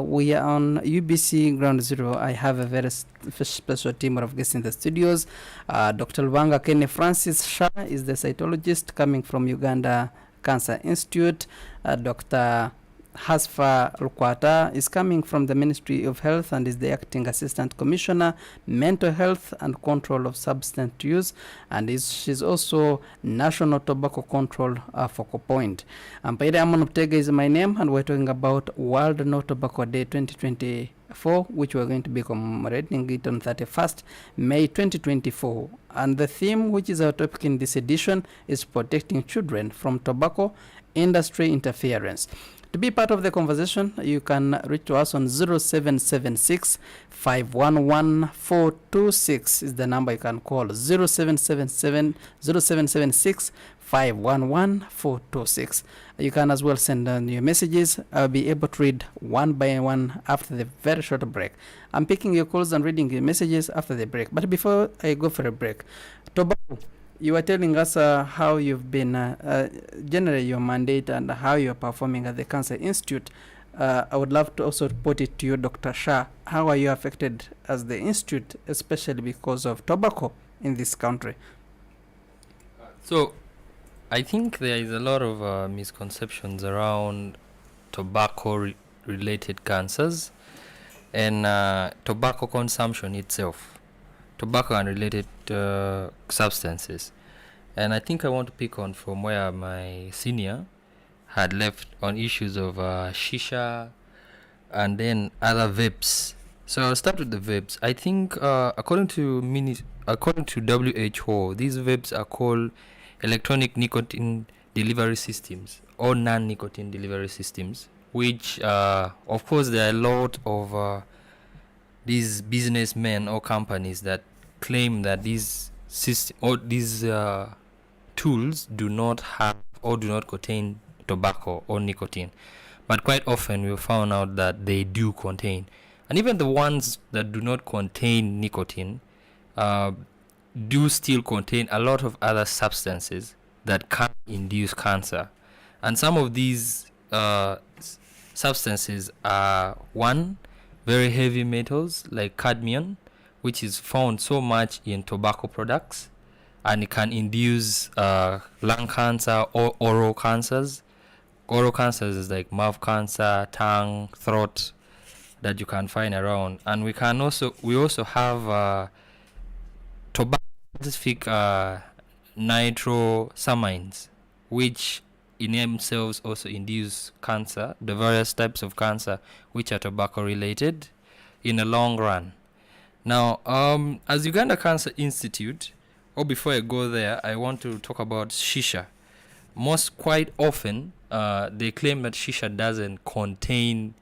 Speaker 1: We are on UBC Ground Zero. I have a very special team of guests in the studios. Dr. Lubanga Kene Francis Shah is the cytologist coming from Uganda Cancer Institute. Dr. Hasfa Rukwata is coming from the Ministry of Health and is the Acting Assistant Commissioner, Mental Health and Control of Substance Use, and she's also National Tobacco Control Focal Point. Mpaire Amonoptega is my name, and we're talking about World No Tobacco Day 2024, which we're going to be commemorating it on 31st May 2024. And the theme, which is our topic in this edition, is protecting children from tobacco industry interference. To be part of the conversation, you can reach to us on 0776 511 426 is the number you can call. 0776 511 426. You can as well send your messages. I'll be able to read one by one after the very short break. I'm picking your calls and reading your messages after the break. But before I go for a break, tobacco. You were telling us how you've been, generally your mandate and how you're performing at the Cancer Institute. I would love to also put it to you, Dr. Shah. How are you affected as the Institute, especially because of tobacco in this country?
Speaker 4: So, I think there is a lot of misconceptions around tobacco-related cancers and tobacco consumption itself, tobacco and related substances. And I think I want to pick on from where my senior had left on issues of shisha and then other vapes. So I'll start with the vapes. I think according to WHO, these vapes are called electronic nicotine delivery systems or non-nicotine delivery systems, which of course there are a lot of these businessmen or companies that claim that these tools do not have or do not contain tobacco or nicotine, but quite often we found out that they do contain. And even the ones that do not contain nicotine do still contain a lot of other substances that can induce cancer. And some of these substances are, one, very heavy metals like cadmium, which is found so much in tobacco products, and it can induce lung cancer or oral cancers. Oral cancers is like mouth cancer, tongue, throat, that you can find around. And we also have tobacco specific nitrosamines, which in themselves also induce cancer, the various types of cancer which are tobacco related in the long run. Now, as Uganda Cancer Institute, or before I go there, I want to talk about shisha. Quite often, they claim that shisha doesn't contain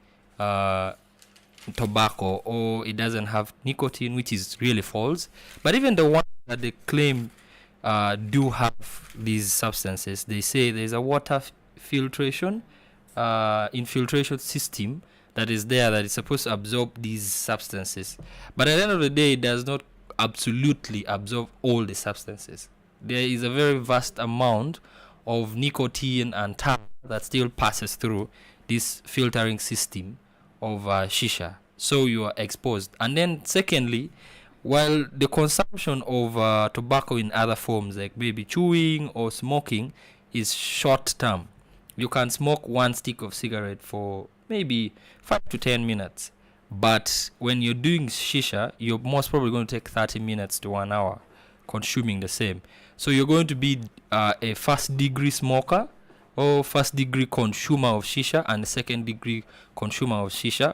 Speaker 4: tobacco or it doesn't have nicotine, which is really false. But even the ones that they claim do have these substances, they say there's a water infiltration system that is there that is supposed to absorb these substances. But at the end of the day, it does not absolutely absorb all the substances. There is a very vast amount of nicotine and tar that still passes through this filtering system of shisha, so you are exposed. And then secondly, while the consumption of tobacco in other forms like maybe chewing or smoking is short term, you can smoke one stick of cigarette for maybe 5 to 10 minutes, but when you're doing shisha, you're most probably going to take 30 minutes to 1 hour consuming the same. So you're going to be a first degree smoker or first degree consumer of shisha and a second degree consumer of shisha.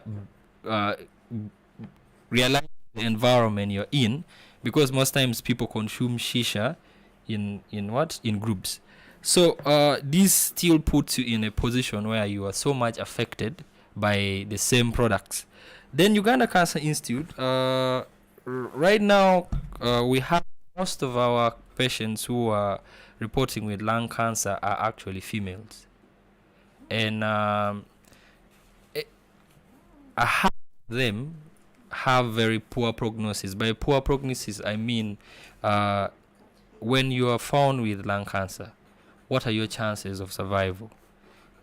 Speaker 4: Realize the environment you're in, because most times people consume shisha in groups. So this still puts you in a position where you are so much affected by the same products. Then Uganda Cancer Institute, right now we have most of our patients who are reporting with lung cancer are actually females, and half of them have very poor prognosis. By poor prognosis, I mean when you are found with lung cancer, what are your chances of survival?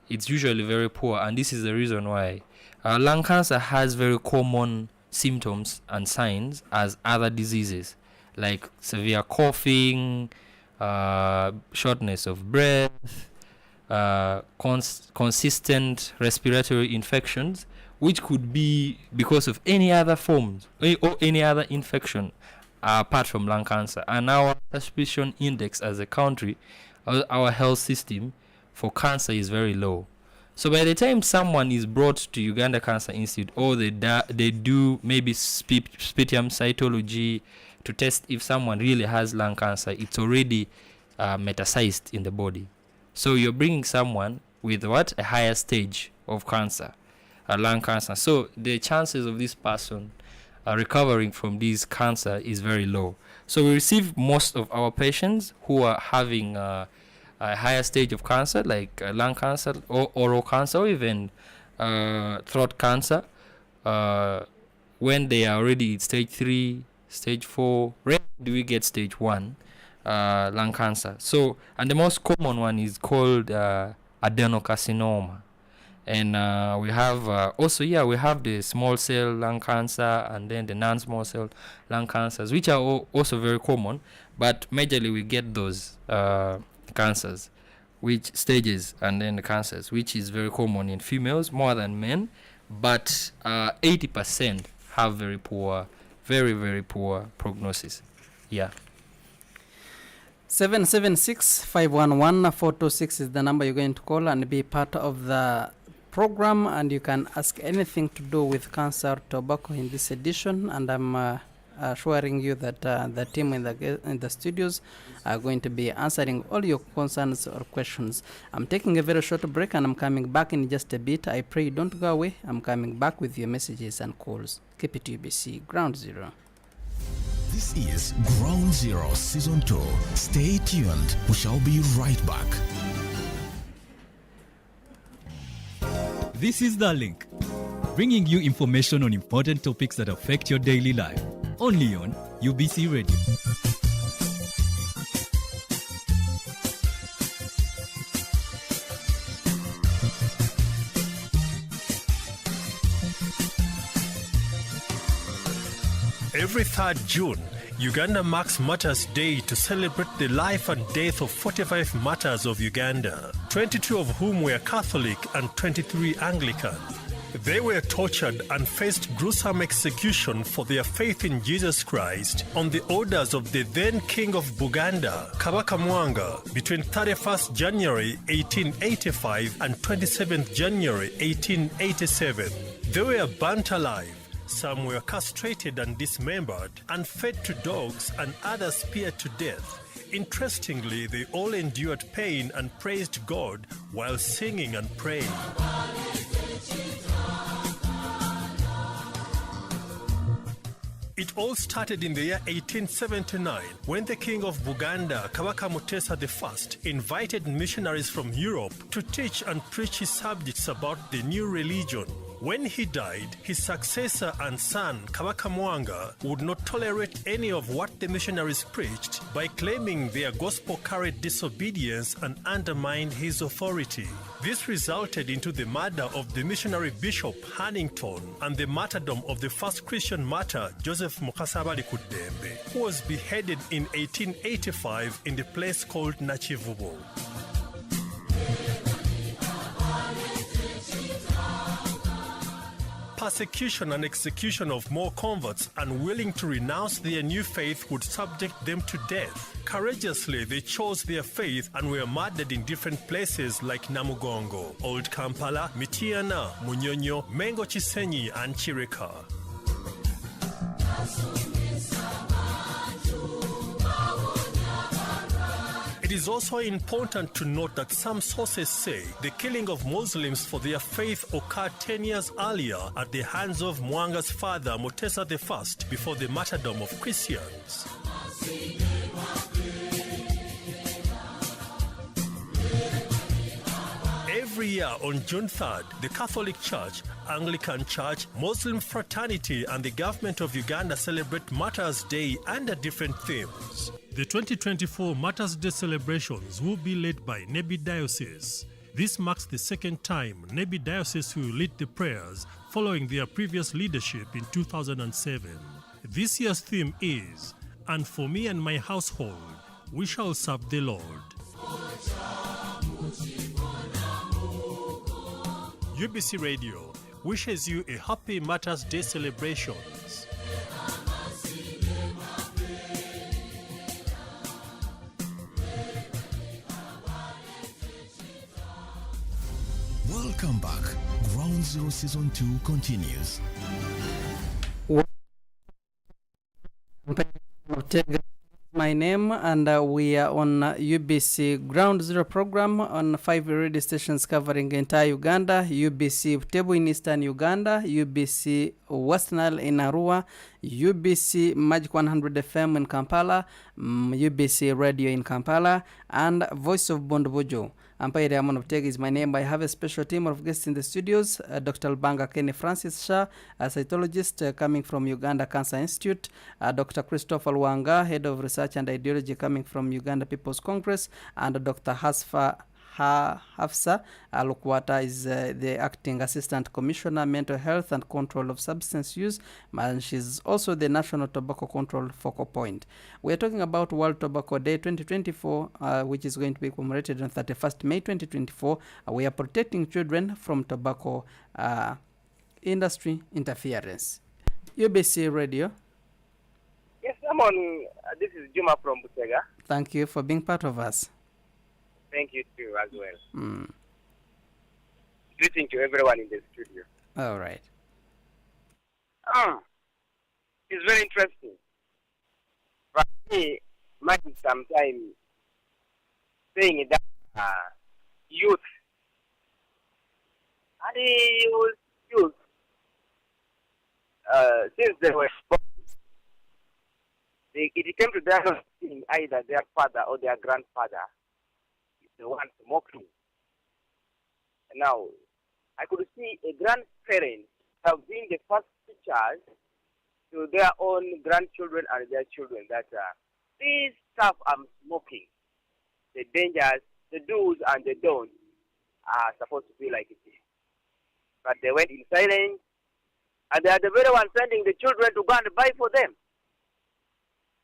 Speaker 4: It's usually very poor, and this is the reason why lung cancer has very common symptoms and signs as other diseases, like severe coughing, shortness of breath, consistent respiratory infections, which could be because of any other forms or any other infection apart from lung cancer. And our suspicion index as a country, our health system for cancer is very low. So by the time someone is brought to Uganda Cancer Institute, or they do maybe sputum cytology to test if someone really has lung cancer, it's already metastasized in the body. So you're bringing someone with a higher stage of cancer, lung cancer. So the chances of this person recovering from this cancer is very low. So we receive most of our patients who are having a higher stage of cancer, like lung cancer or oral cancer, or even throat cancer, when they are already stage 3, stage 4. Rarely do we get stage 1 lung cancer. So, and the most common one is called adenocarcinoma. And we have we have the small cell lung cancer and then the non-small cell lung cancers, which are also very common, but majorly we get those cancers. which stages and then the cancers, which is very common in females more than men, but 80% have very poor, very poor prognosis. Yeah.
Speaker 1: 776-511-426 is the number you're going to call and be part of the program, and you can ask anything to do with cancer or tobacco in this edition, and I'm assuring you that the team in the studios are going to be answering all your concerns or questions. I'm taking a very short break and I'm coming back in just a bit. I pray you don't go away. I'm coming back with your messages and calls. Keep it UBC Ground Zero.
Speaker 5: This is Ground Zero Season 2. Stay tuned. We shall be right back.
Speaker 6: This is The Link, bringing you information on important topics that affect your daily life. Only on UBC Radio.
Speaker 7: Every 3rd June, Uganda marks Martyrs' Day to celebrate the life and death of 45 martyrs of Uganda, 22 of whom were Catholic and 23 Anglican. They were tortured and faced gruesome execution for their faith in Jesus Christ on the orders of the then King of Buganda, Kabaka Mwanga, between 31st January 1885 and 27th January 1887. They were burnt alive. Some were castrated and dismembered and fed to dogs, and others speared to death. Interestingly, they all endured pain and praised God while singing and praying. It all started in the year 1879 when the King of Buganda, Kabaka Mutesa I, invited missionaries from Europe to teach and preach his subjects about the new religion. When he died, his successor and son, Kabaka Mwanga, would not tolerate any of what the missionaries preached by claiming their gospel-carried disobedience and undermined his authority. This resulted into the murder of the missionary Bishop Hannington and the martyrdom of the first Christian martyr, Joseph Mukasabali Kudembe, who was beheaded in 1885 in the place called Nachivubo. Persecution and execution of more converts unwilling to renounce their new faith would subject them to death. Courageously, they chose their faith and were murdered in different places like Namugongo, Old Kampala, Mitiana, Munyonyo, Mengo Chisenyi, and Chirika. It is also important to note that some sources say the killing of Muslims for their faith occurred 10 years earlier at the hands of Mwanga's father, Mutesa I, before the martyrdom of Christians. Every year on June 3rd, the Catholic Church, Anglican Church, Muslim Fraternity, and the government of Uganda celebrate Martyrs' Day under different themes. The 2024 Martyrs' Day celebrations will be led by Nebi Diocese. This marks the second time Nebi Diocese will lead the prayers following their previous leadership in 2007. This year's theme is, "And for me and my household, we shall serve the Lord." UBC Radio wishes you a happy Martyrs' Day celebrations.
Speaker 5: Welcome back. Ground Zero Season 2 continues.
Speaker 1: My name, and we are on UBC Ground Zero program on 5 radio stations covering entire Uganda, UBC Butebo in eastern Uganda, UBC West Nile in Arua, UBC Magic 100 FM in Kampala, UBC Radio in Kampala, and Voice of Bondobojo. Ampaire Amon of Teg is my name. I have a special team of guests in the studios. Dr. Banga Kenny Francis Shah, a cytologist coming from Uganda Cancer Institute. Dr. Christopher Wanga, Head of Research and Ideology coming from Uganda People's Congress. And Dr. Hasfa Hafsa Alukwata is the Acting Assistant Commissioner, Mental Health and Control of Substance Use, and she's also the National Tobacco Control Focal Point. We are talking about World Tobacco Day 2024, which is going to be commemorated on 31st May 2024. We are protecting children from tobacco industry interference. UBC Radio.
Speaker 8: Yes, I'm on. This is Juma from Butega.
Speaker 1: Thank you for being part of us.
Speaker 8: Thank you too, as well. Greeting to everyone in the studio.
Speaker 1: All right.
Speaker 8: It's very interesting. But me, mind sometimes saying that youth, and youth, since they were born, it came to them seeing either their father or their grandfather is the one smoking. Now, I could see a grandparent have been the first teachers to their own grandchildren and their children that this stuff I'm smoking, the dangers, the do's and the don'ts are supposed to be like it is. But they went in silence, and they are the very ones sending the children to go and buy for them.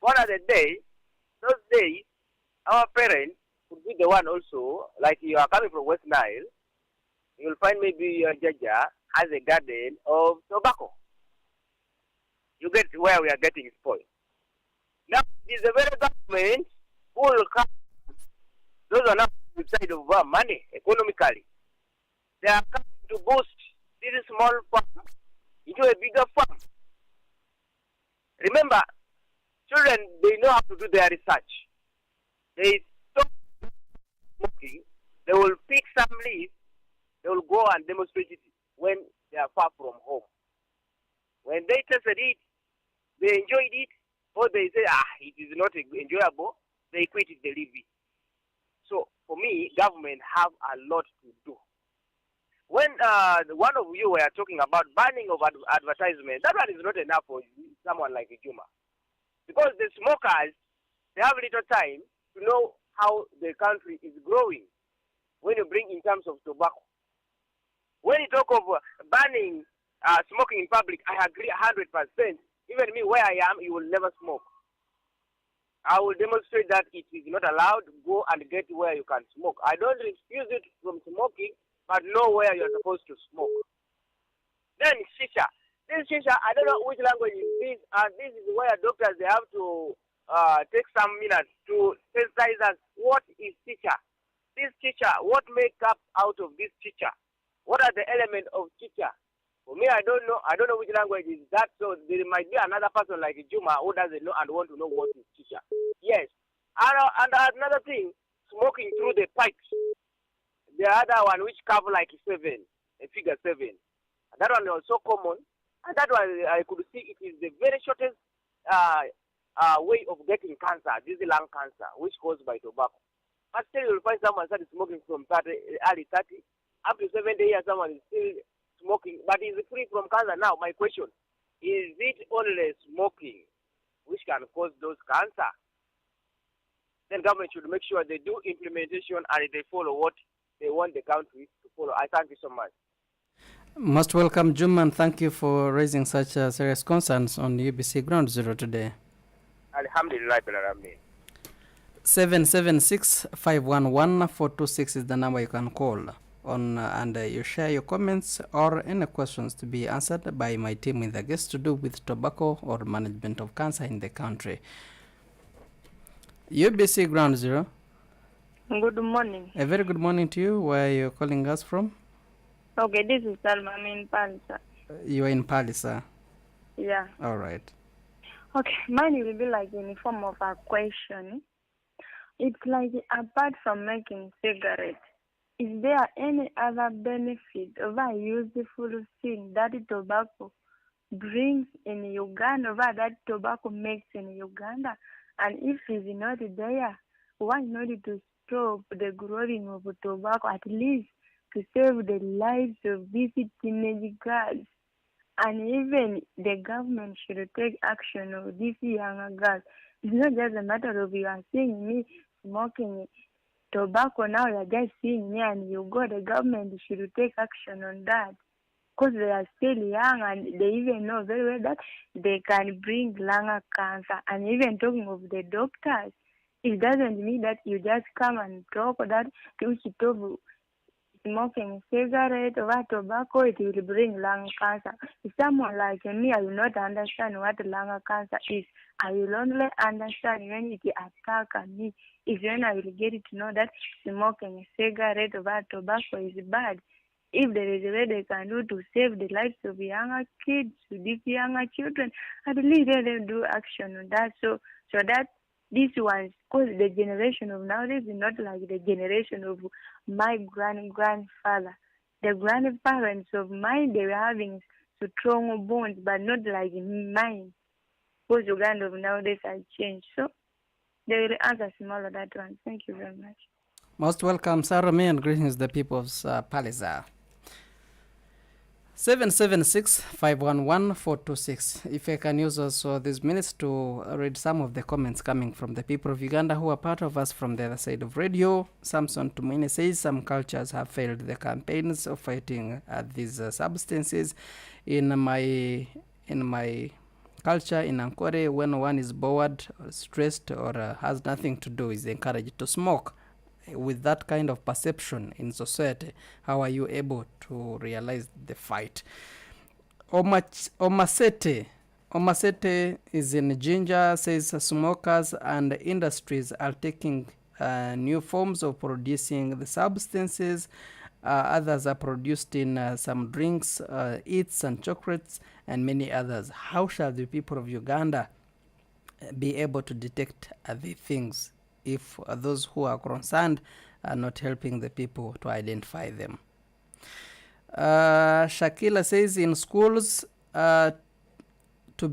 Speaker 8: One of the days, those days, our parents would be the one also, like you are coming from West Nile, you will find maybe your Jaja has a garden of tobacco. You get where we are getting spoiled. Now, it is the very government who will come. Those are not the side of money, economically. They are coming to boost this small farm into a bigger farm. Remember, children, they know how to do their research. They stop smoking, they will pick some leaves, they will go and demonstrate it when they are far from home. When they tested it, they enjoyed it, or they say, it is not enjoyable, they quit it, they leave it. So, for me, government have a lot to do. When one of you were talking about banning of advertisement, that one is not enough for someone like Juma. Because the smokers, they have little time to know how the country is growing when you bring in terms of tobacco. When you talk of banning smoking in public, I agree 100%. Even me, where I am, you will never smoke. I will demonstrate that it is not allowed. Go and get where you can smoke. I don't refuse it from smoking, but know where you're supposed to smoke. Then shisha. This shisha, I don't know which language is this. This is where doctors, they have to take some minutes to sensitize us. What is shisha? This shisha, what makes up out of this shisha? What are the elements of shisha? For me, I don't know which language is that, so there might be another person like Juma who doesn't know and want to know what is shisha. Yes. And another thing, smoking through the pipes. The other one which cover like a figure 7. And that one was so common. And that one, I could see it is the very shortest way of getting cancer. This is lung cancer, which caused by tobacco. But still, you'll find someone started smoking from early 30, up to 70 years, someone is still smoking, but is free from cancer. Now, my question, is it only smoking which can cause those cancer? Then government should make sure they do implementation and they follow what they want the country to follow. I thank you so much.
Speaker 1: Most welcome, Juma, and thank you for raising such serious concerns on UBC Ground Zero today.
Speaker 8: Alhamdulillah.
Speaker 1: 776-511-426 is the number you can call on, and you share your comments or any questions to be answered by my team with the guests to do with tobacco or management of cancer in the country. UBC Ground Zero.
Speaker 9: Good morning.
Speaker 1: A very good morning to you. Where are you calling us from?
Speaker 9: Okay, this is Salma. I'm in Palisa.
Speaker 1: You are in Palisa?
Speaker 9: Yeah.
Speaker 1: All right.
Speaker 9: Okay, mine will be like in the form of a question. It's like, apart from making cigarettes, is there any other benefit or a useful thing that tobacco brings in Uganda, or that tobacco makes in Uganda? And if it's not there, why not to stop the growing of tobacco, at least to save the lives of these teenage girls? And even the government should take action of these younger girls. It's not just a matter of you are seeing me smoking tobacco now you're just seeing here and you go, the government should take action on that. Because they are still young and they even know very well that they can bring lung cancer. And even talking of the doctors, it doesn't mean that you just come and talk that smoking cigarette or tobacco, it will bring lung cancer. If someone like me, I will not understand what lung cancer is. I will only understand when it attacks me. Is when I will get to know that smoking cigarette or tobacco is bad. If there is a way they can do to save the lives of younger kids, these younger children, at least they will do action on that. So that this was, because the generation of nowadays is not like the generation of my grandfather. The grandparents of mine, they were having strong bonds, but not like mine. Because Uganda of nowadays has changed. So they will answer smaller that one. Thank you very much.
Speaker 1: Most welcome, Sarah May, and greetings the people of Paliza. 776-511-426. If I can use also these minutes to read some of the comments coming from the people of Uganda who are part of us from the other side of radio. Samson Tumine says some cultures have failed the campaigns of fighting these substances. In my culture in Ankore, when one is bored, or stressed, or has nothing to do, is encouraged to smoke. With that kind of perception in society, how are you able to realize the fight? Omasete is in Ginger, says smokers and industries are taking new forms of producing the substances. Others are produced in some drinks, eats and chocolates, and many others. How shall the people of Uganda be able to detect the things if those who are concerned are not helping the people to identify them? Shakila says in schools to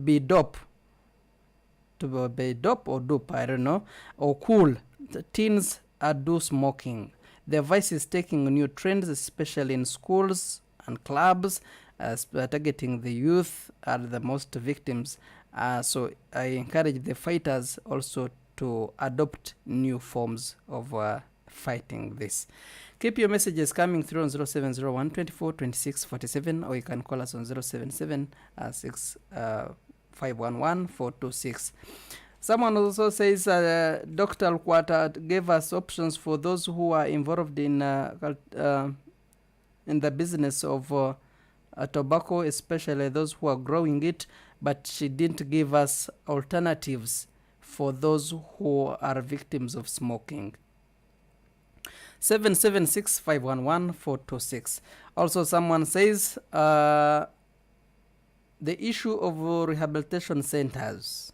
Speaker 1: be dope or dope, I don't know, or cool, the teens do smoking. The vice is taking new trends, especially in schools and clubs, targeting the youth are the most victims. So I encourage the fighters also to adopt new forms of fighting this. Keep your messages coming through on 0701 24 26 47, or you can call us on 077 511 426. Someone also says Dr. Alquata gave us options for those who are involved in the business of tobacco, especially those who are growing it, but she didn't give us alternatives for those who are victims of smoking. 776-511-426. Also, someone says the issue of rehabilitation centers.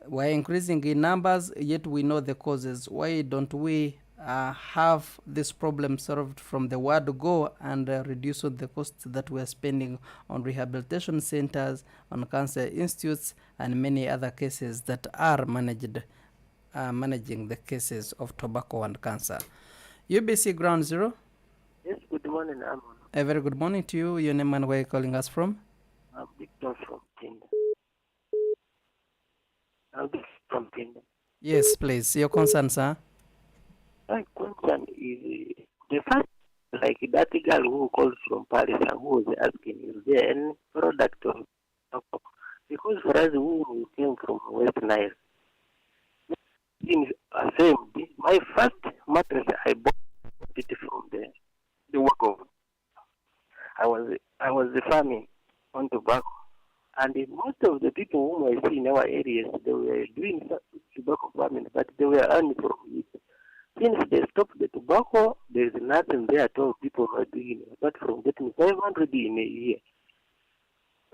Speaker 1: We're increasing in numbers, yet we know the causes. Why don't we have this problem solved from the word go and reduce the costs that we're spending on rehabilitation centers, on cancer institutes, and many other cases that are managing the cases of tobacco and cancer? UBC Ground Zero.
Speaker 10: Yes, good morning, Amon.
Speaker 1: A very good morning to you. Your name and where you're calling us from?
Speaker 10: I'm Victor from Tinder. From Tinder.
Speaker 1: Yes, please. Your concern, sir?
Speaker 10: My concern is the fact, like that girl who called from Paris and who was asking, is there any product of tobacco? Because for us who came from West Nile, my first mattress I bought it from the work of. I was farming on tobacco, and most of the people whom I see in our areas, they were doing tobacco farming, but they were earning from it. Since they stopped the tobacco, there is nothing there at all people are doing apart from getting 500 in a year.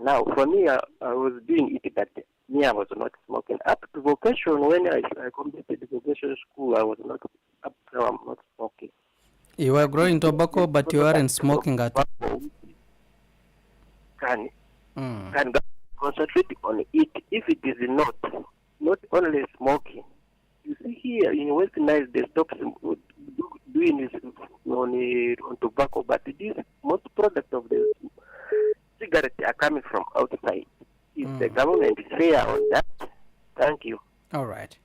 Speaker 10: Now, for me, I was doing it, but me, I was not smoking. Up to vocation, when I completed the vocation school, I was not, up now I'm not smoking.
Speaker 1: You were growing tobacco, but you aren't smoking at all.
Speaker 10: Can concentrate on it if it is not only smoking. You see here in West Nile, they stopped doing this on tobacco, but this most product of the cigarettes are coming from outside. If the government is fair on that, thank you.
Speaker 1: All right.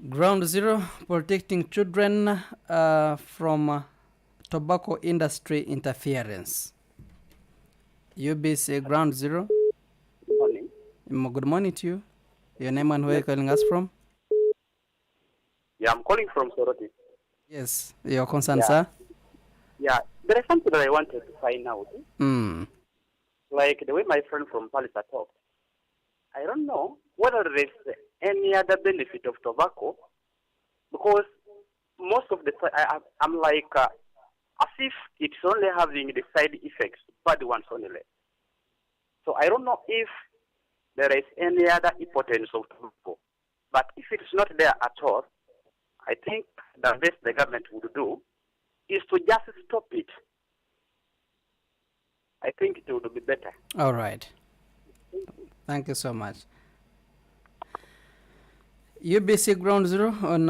Speaker 1: Ground Zero, protecting children from tobacco industry interference. UBC Ground Zero.
Speaker 11: Good morning.
Speaker 1: Good morning to you. Your name and where you're calling us from?
Speaker 11: Yeah, I'm calling from Soroti.
Speaker 1: Yes, your concern,
Speaker 11: Yeah.
Speaker 1: sir?
Speaker 11: Yeah, there is something that I wanted to find out.
Speaker 1: Like
Speaker 11: the way my friend from Palisa talked. I don't know whether there is any other benefit of tobacco, because most of the time I'm like, as if it's only having the side effects, bad ones only. So I don't know if there is any other importance of tobacco. But if it's not there at all, I think the best the government would do is to just stop it. I think it would be better.
Speaker 1: All right. Thank you so much. UBC Ground Zero on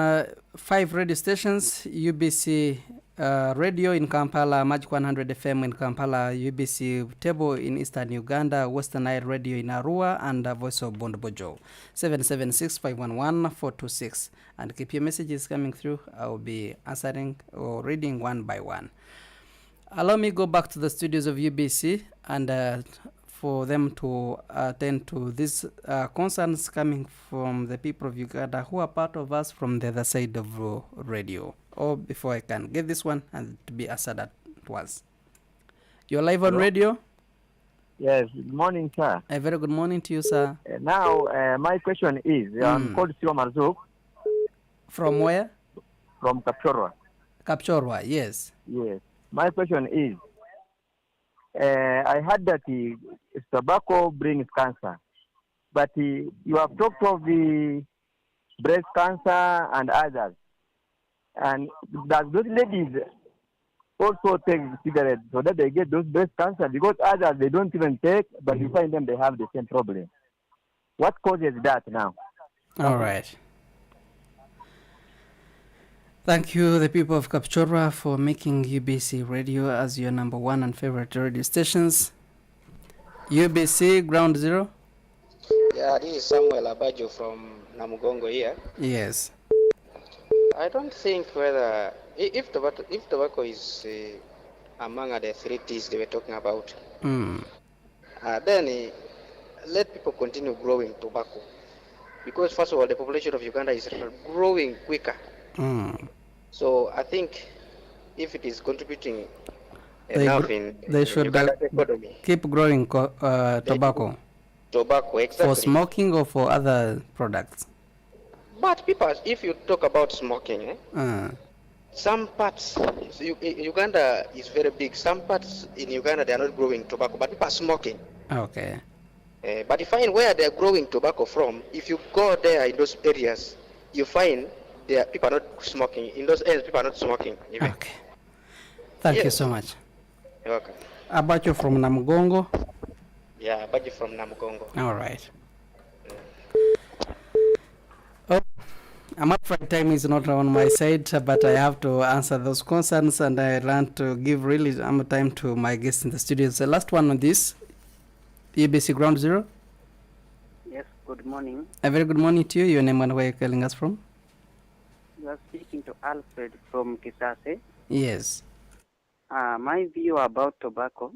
Speaker 1: 5 radio stations. UBC Radio in Kampala, Magic 100 FM in Kampala, UBC Butebo in Eastern Uganda, Western Nile Radio in Arua, and Voice of Bondbojo. 776-511-426. And keep your messages coming through. I will be answering or reading one by one. Allow me go back to the studios of UBC and for them to attend to these concerns coming from the people of Uganda who are part of us from the other side of radio. Or before I can get this one and to be answered at once. You're live on radio?
Speaker 12: Yes, good morning, sir.
Speaker 1: A very good morning to you, sir.
Speaker 12: Now, my question is, I'm called Sio Marzuk.
Speaker 1: From where?
Speaker 12: From Kapchorwa.
Speaker 1: Kapchorwa, yes.
Speaker 12: Yes. My question is, I heard that tobacco brings cancer, but you have talked of the breast cancer and others. And does those ladies also take cigarettes so that they get those breast cancer? Because others, they don't even take, but you find them, they have the same problem. What causes that now?
Speaker 1: All right. Thank you, the people of Kapchorwa, for making UBC Radio as your number one and favorite radio stations. UBC Ground Zero?
Speaker 13: Yeah, this is Samuel Abajo from Namugongo here.
Speaker 1: Yes.
Speaker 13: I don't think whether, if tobacco is among the 3 T's they were talking about, then let people continue growing tobacco. Because first of all, the population of Uganda is growing quicker. So I think if it is contributing enough in Uganda's economy,
Speaker 1: keep growing tobacco.
Speaker 13: Tobacco, exactly.
Speaker 1: For smoking or for other products?
Speaker 13: But people, if you talk about smoking, some parts, Uganda is very big. Some parts in Uganda, they are not growing tobacco, but people are smoking.
Speaker 1: Okay.
Speaker 13: But you find where they are growing tobacco from, if you go there in those areas, you find there people are not smoking. In those areas, people are not smoking. Even.
Speaker 1: Okay. Thank you so much.
Speaker 13: You're welcome.
Speaker 1: Abacho from Namugongo?
Speaker 13: Yeah, Abacho from Namugongo.
Speaker 1: All right. Oh, I'm afraid time is not on my side, but I have to answer those concerns, and I want to give really time to my guests in the studio. The last one on this, EBC Ground Zero.
Speaker 14: Yes, good morning.
Speaker 1: A very good morning to you. Your name and where you're calling us from?
Speaker 14: You are speaking to Alfred from Kisase.
Speaker 1: Yes.
Speaker 14: My view about tobacco,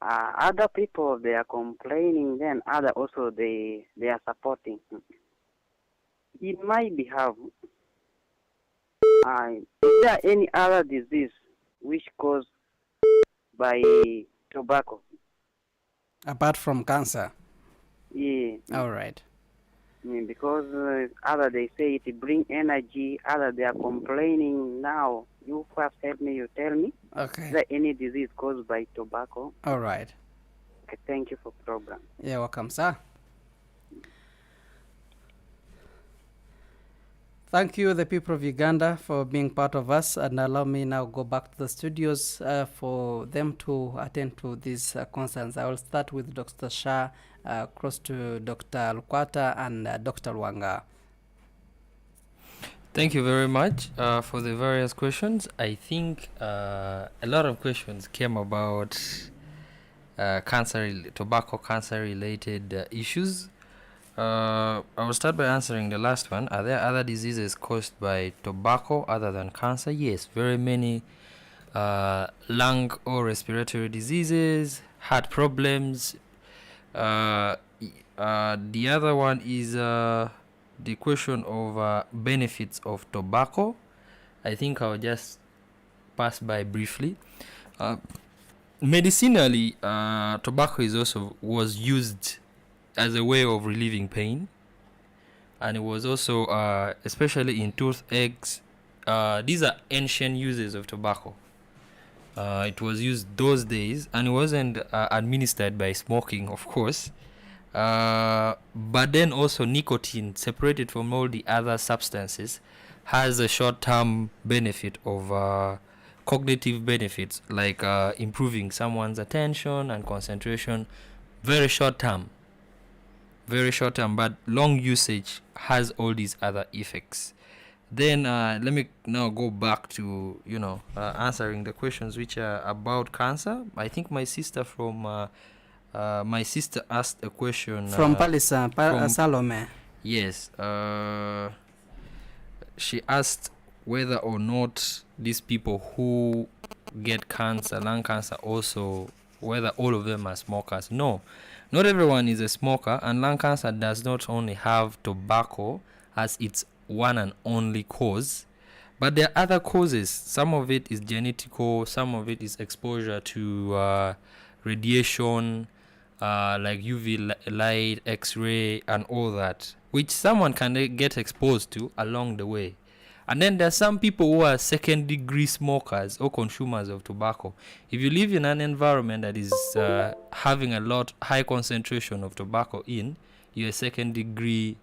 Speaker 14: other people, they are complaining, then other also they are supporting. In my behalf, is there any other disease which caused by tobacco?
Speaker 1: Apart from cancer?
Speaker 14: Yeah.
Speaker 1: All right.
Speaker 14: Because other they say it bring energy, other they are complaining now. You first help me, you tell me.
Speaker 1: Okay.
Speaker 14: Is there any disease caused by tobacco?
Speaker 1: All right.
Speaker 14: Okay, thank you for program.
Speaker 1: You're welcome, sir. Thank you, the people of Uganda, for being part of us, and allow me now go back to the studios for them to attend to these concerns. I will start with Dr. Shah, across to Dr. Lukwata and Dr. Luanga.
Speaker 4: Thank you very much for the various questions. I think a lot of questions came about tobacco cancer-related issues. I will start by answering the last one. Are there other diseases caused by tobacco other than cancer? Yes, very many lung or respiratory diseases, heart problems. The other one is the question of benefits of tobacco. I think I'll just pass by briefly. Medicinally, tobacco was used as a way of relieving pain, and it was also especially in toothaches. These are ancient uses of tobacco. It was used those days, and it wasn't administered by smoking, of course. But then also nicotine, separated from all the other substances, has a short-term benefit of cognitive benefits, like improving someone's attention and concentration. Very short-term, but long usage has all these other effects. Then let me now go back to answering the questions which are about cancer. I think my sister asked a question
Speaker 1: from Palisa Salome.
Speaker 4: Yes, she asked whether or not these people who get cancer, lung cancer, also whether all of them are smokers. No, not everyone is a smoker, and lung cancer does not only have tobacco as its one and only cause, but there are other causes. Some of it is genetical, some of it is exposure to radiation, like UV light, X-ray, and all that, which someone can get exposed to along the way. And then there are some people who are second-degree smokers or consumers of tobacco. If you live in an environment that is having high concentration of tobacco you're a second-degree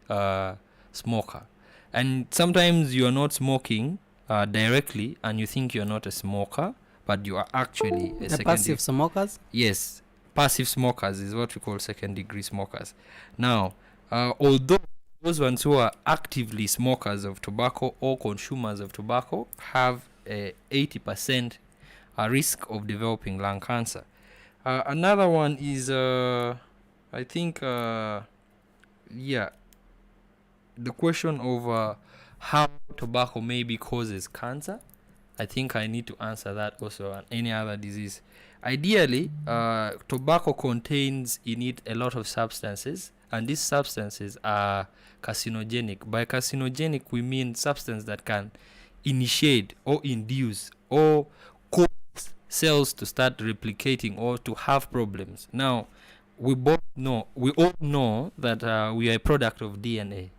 Speaker 4: smoker. And sometimes you are not smoking directly, and you think you're not a smoker, but you are actually a second-degree.
Speaker 1: Passive smokers?
Speaker 4: Yes, passive smokers is what we call second-degree smokers. Now, although those ones who are actively smokers of tobacco or consumers of tobacco have a 80% risk of developing lung cancer. Another one is, I think, the question of how tobacco maybe causes cancer. I think I need to answer that also, and any other disease. Ideally, tobacco contains in it a lot of substances, and these substances are carcinogenic. By carcinogenic, we mean substance that can initiate or induce or cause cells to start replicating or to have problems. Now, we all know that we are a product of DNA.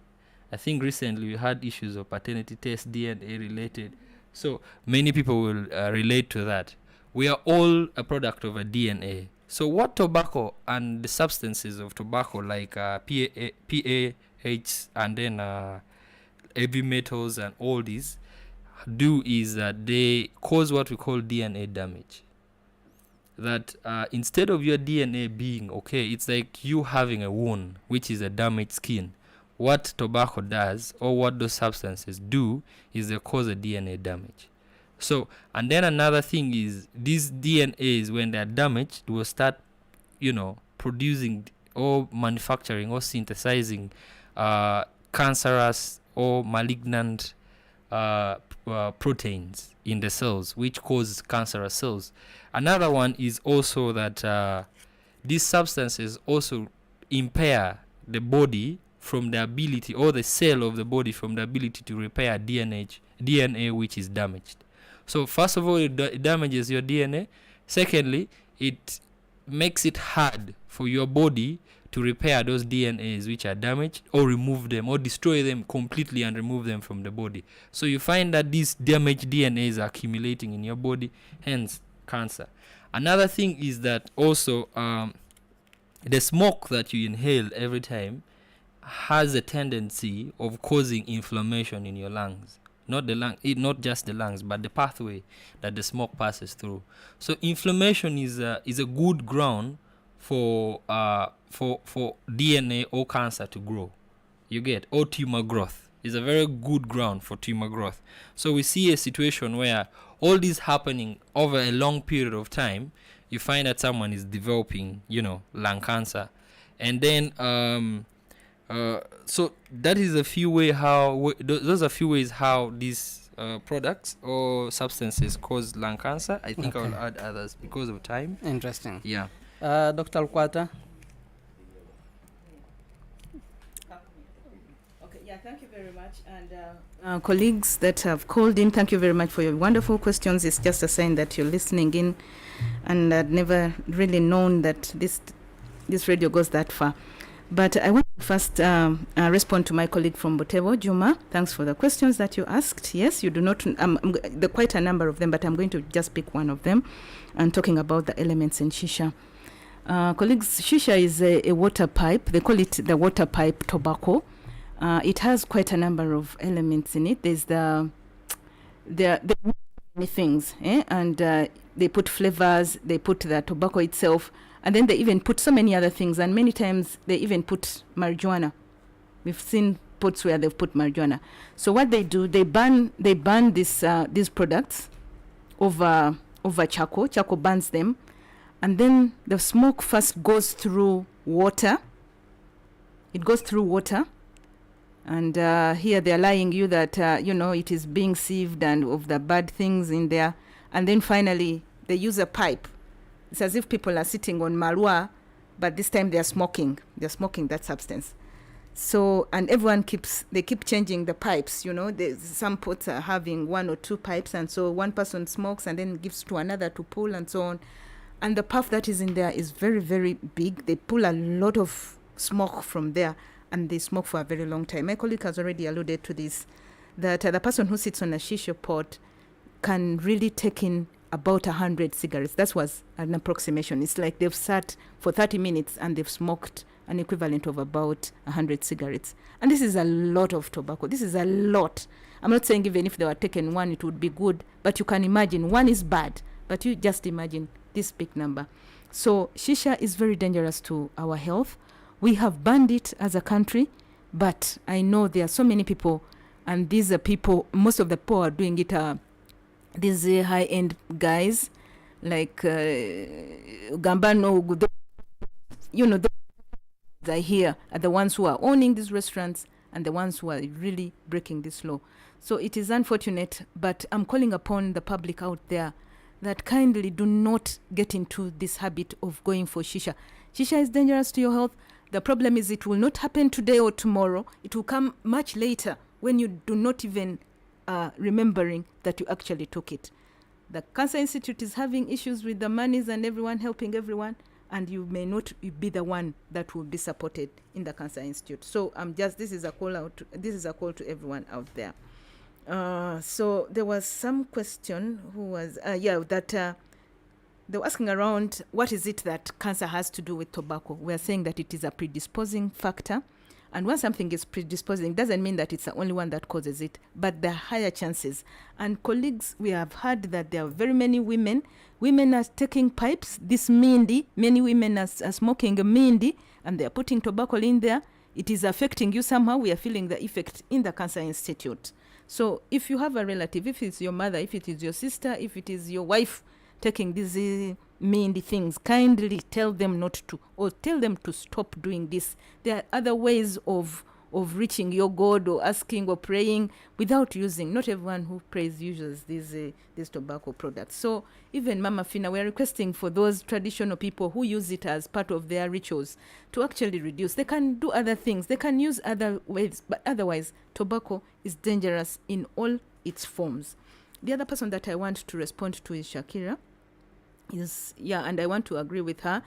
Speaker 4: I think recently we had issues of paternity test DNA related. So many people will relate to that. We are all a product of a DNA. So what tobacco and the substances of tobacco like PAH and then heavy metals and all these do is that they cause what we call DNA damage. That instead of your DNA being okay, it's like you having a wound, which is a damaged skin. What tobacco does, or what those substances do, is they cause a DNA damage. So, and then another thing is, these DNAs, when they're damaged, will start, producing or manufacturing or synthesizing cancerous or malignant proteins in the cells, which cause cancerous cells. Another one is also that these substances also impair the body from the ability, or the cell of the body from the ability to repair DNA which is damaged. So first of all, it damages your DNA. Secondly, it makes it hard for your body to repair those DNAs which are damaged, or remove them, or destroy them completely and remove them from the body. So you find that these damaged DNAs are accumulating in your body, hence cancer. Another thing is that also the smoke that you inhale every time has a tendency of causing inflammation in your lungs. Not just the lungs, but the pathway that the smoke passes through. So inflammation is a good ground for DNA or cancer to grow. You get, or tumor growth is a very good ground for tumor growth. So we see a situation where all this happening over a long period of time, you find that someone is developing, lung cancer, and then So that is a few way those are few ways how these products or substances cause lung cancer. I think
Speaker 1: Okay.
Speaker 4: I'll add others because of time.
Speaker 1: Interesting.
Speaker 4: Yeah.
Speaker 1: Dr. Alkwata?
Speaker 2: Okay, yeah, thank you very much. And colleagues that have called in, thank you very much for your wonderful questions. It's just a sign that you're listening in, and I'd never really known that this radio goes that far. But I want to first respond to my colleague from Butebo, Juma. Thanks for the questions that you asked. Yes, you do not, there are quite a number of them, but I'm going to just pick one of them and talking about the elements in shisha. Colleagues, shisha is a water pipe. They call it the water pipe tobacco. It has quite a number of elements in it. There's many things, and they put flavors, they put the tobacco itself, and then they even put so many other things, and many times they even put marijuana. We've seen pots where they've put marijuana. So what they do, they burn these products over charcoal. Charcoal burns them, and then the smoke first goes through water. It goes through water. And here they're lying you that, it is being sieved and of the bad things in there. And then finally, they use a pipe. It's as if people are sitting on marua, but this time they're smoking. They're smoking that substance. So, and everyone they keep changing the pipes, some pots are having 1 or 2 pipes. And so one person smokes and then gives to another to pull and so on. And the puff that is in there is very, very big. They pull a lot of smoke from there. And they smoke for a very long time. My colleague has already alluded to this, that the person who sits on a shisha pot can really take in about 100 cigarettes. That was an approximation. It's like they've sat for 30 minutes and they've smoked an equivalent of about 100 cigarettes. And this is a lot of tobacco. This is a lot. I'm not saying even if they were taken one, it would be good, but you can imagine one is bad, but you just imagine this big number. So shisha is very dangerous to our health. We have banned it as a country, but I know there are so many people, and these are people, most of the poor are doing it, these high-end guys, like Gambano, those are here are the ones who are owning these restaurants and the ones who are really breaking this law. So it is unfortunate, but I'm calling upon the public out there that kindly do not get into this habit of going for shisha. Shisha is dangerous to your health. The problem is it will not happen today or tomorrow. It will come much later when you do not even remembering that you actually took it. The Cancer Institute is having issues with the monies and everyone helping everyone, and you may not be the one that will be supported in the Cancer Institute. So this is a call to everyone out there. So there was some question they were asking around what is it that cancer has to do with tobacco. We are saying that it is a predisposing factor. And when something is predisposing, doesn't mean that it's the only one that causes it, but there are higher chances. And colleagues, we have heard that there are very many women. Women are taking pipes, this mindi. Many women are smoking a mindi, and they are putting tobacco in there. It is affecting you somehow. We are feeling the effect in the Cancer Institute. So if you have a relative, if it's your mother, if it is your sister, if it is your wife, taking these mean things, kindly tell them not to, or tell them to stop doing this. There are other ways of reaching your God or asking or praying without using. Not everyone who prays uses these tobacco products. So even Mama Fina, we're requesting for those traditional people who use it as part of their rituals to actually reduce. They can do other things. They can use other ways, but otherwise tobacco is dangerous in all its forms. The other person that I want to respond to is Shakira. And I want to agree with her.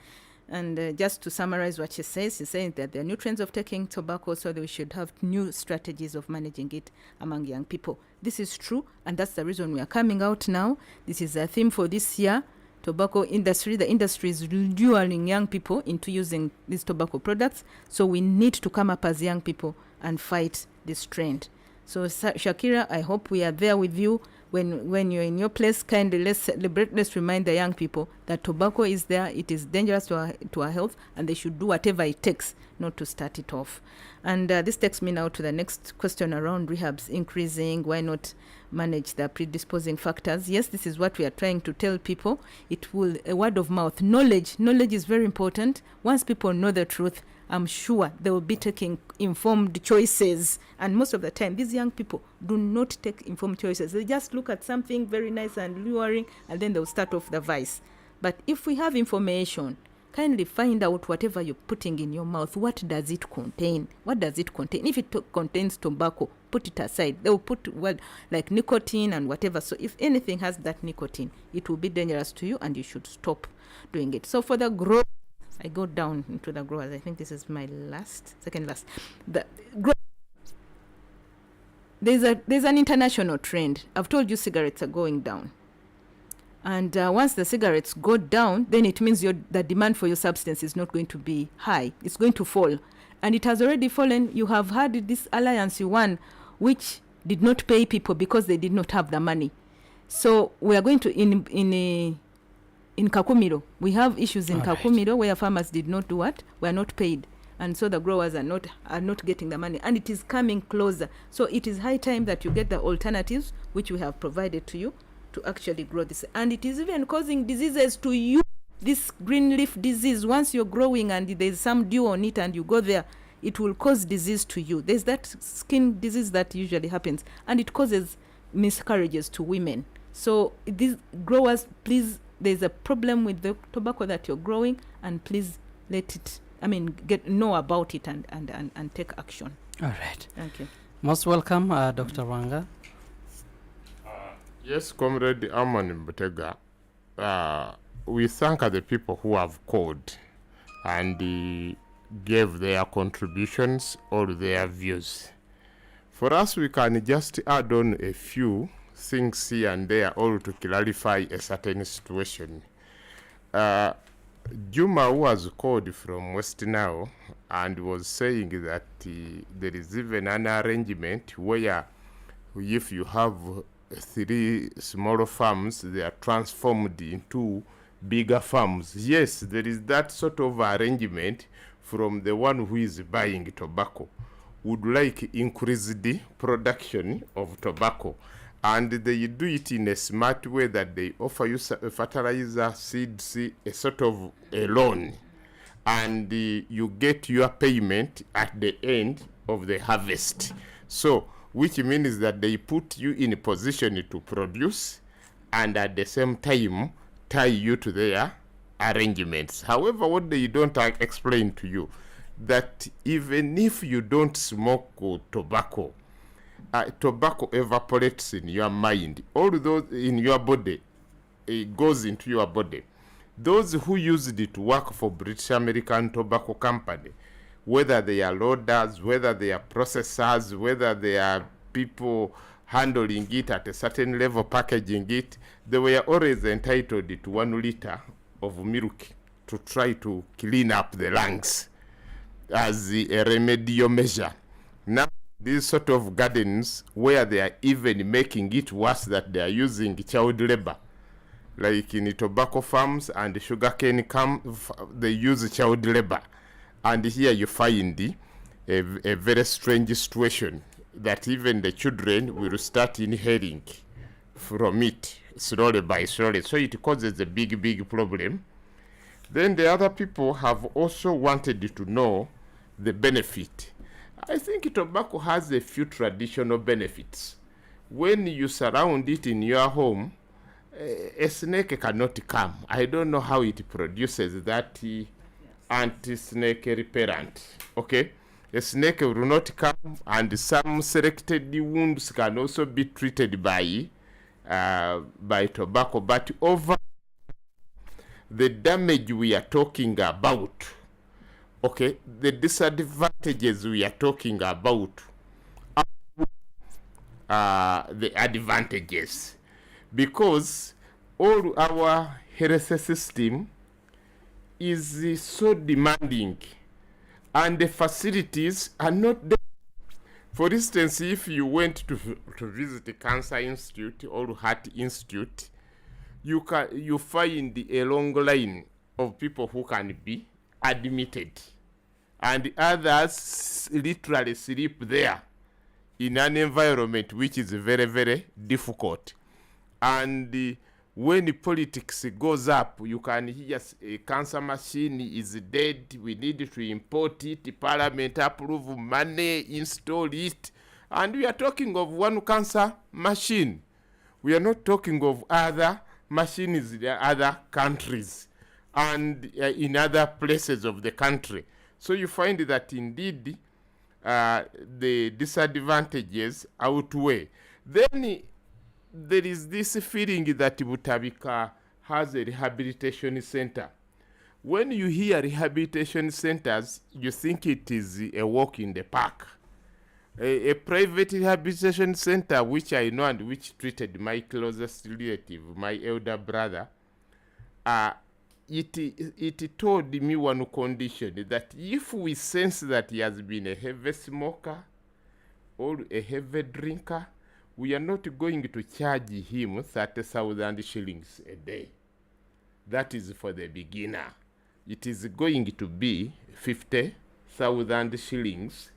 Speaker 2: And just to summarize what she's saying that there are new trends of taking tobacco, so that we should have new strategies of managing it among young people. This is true, and that's the reason we are coming out now. This is a theme for this year. Tobacco industry, the industry is luring young people into using these tobacco products, so we need to come up as young people and fight this trend. So Shakira, I hope we are there with you. When you're in your place, kindly let's celebrate, let's remind the young people that tobacco is there, it is dangerous to our health, and they should do whatever it takes not to start it off. And this takes me now to the next question around rehabs increasing. Why not manage the predisposing factors? Yes, this is what we are trying to tell people. It will, a word of mouth, knowledge is very important. Once people know the truth, I'm sure they will be taking informed choices. And most of the time, these young people do not take informed choices. They just look at something very nice and luring, and then they'll start off the vice. But if we have information, kindly find out whatever you're putting in your mouth, what does it contain? What does it contain? If it contains tobacco, put it aside. They will put like nicotine and whatever. So if anything has that nicotine, it will be dangerous to you and you should stop doing it. So for the growers, I go down into the growers. I think this is my second last. There's an international trend. I've told you cigarettes are going down. And once the cigarettes go down, then it means the demand for your substance is not going to be high. It's going to fall. And it has already fallen. You have had this alliance you won, which did not pay people because they did not have the money. So we are going to, in Kakumiro, we have issues in Kakumiro where farmers did not do what? Were not paid. And so the growers are not getting the money. And it is coming closer. So it is high time that you get the alternatives, which we have provided to you, to actually grow this. And it is even causing diseases to you. This green leaf disease, once you're growing and there's some dew on it and you go there, it will cause disease to you. There's that skin disease that usually happens, and it causes miscarriages to women. So these growers, please, there's a problem with the tobacco that you're growing, and please know about it and take action.
Speaker 1: All right.
Speaker 2: Okay.
Speaker 1: Most welcome, Dr. Wanga.
Speaker 3: Yes, Comrade Amon Butega. We thank the people who have called and gave their contributions or their views. For us, we can just add on a few things here and there, all to clarify a certain situation. Juma, who was called from West Nile and was saying that there is even an arrangement where if you have 3 smaller farms, they are transformed into bigger farms. Yes, there is that sort of arrangement from the one who is buying tobacco, would like increase the production of tobacco. And they do it in a smart way that they offer you fertilizer, seeds, a sort of a loan. And you get your payment at the end of the harvest. So, which means that they put you in a position to produce and at the same time tie you to their arrangements. However, what they don't explain to you, that even if you don't smoke tobacco, tobacco evaporates in your mind. All those in your body, it goes into your body. Those who used it to work for British American Tobacco Company, whether they are loaders, whether they are processors, whether they are people handling it at a certain level, packaging it, they were always entitled to 1 liter of milk to try to clean up the lungs as a remedial measure. Now, these sort of gardens where they are even making it worse, that they are using child labor, like in the tobacco farms and the sugarcane they use child labor. And here you find a very strange situation that even the children will start inhaling from it slowly by slowly. So it causes a big problem. Then the other people have also wanted to know the benefit. I think tobacco has a few traditional benefits. When you surround it in your home, a snake cannot come. I don't know how it produces that anti-snake repellent. Okay? A snake will not come, and some selected wounds can also be treated by tobacco. But over the damage we are talking about, okay, the disadvantages we are talking about the advantages, because all our health system is so demanding and the facilities are not there. For instance, if you went to visit the Cancer Institute or Heart Institute, you find a long line of people who can be admitted, and others literally sleep there in an environment which is very difficult. And when the politics goes up, you can hear a cancer machine is dead, we need to import it, parliament approve money, install it, and we are talking of one cancer machine. We are not talking of other machines in other countries and in other places of the country. So you find that indeed the disadvantages outweigh. Then there is this feeling that Butabika has a rehabilitation center. When you hear rehabilitation centers, you think it is a walk in the park. A private rehabilitation center, which I know and which treated my closest relative, my elder brother, it told me one condition, that if we sense that he has been a heavy smoker or a heavy drinker, we are not going to charge him 30,000 shillings a day. That is for the beginner. It is going to be 50,000 shillings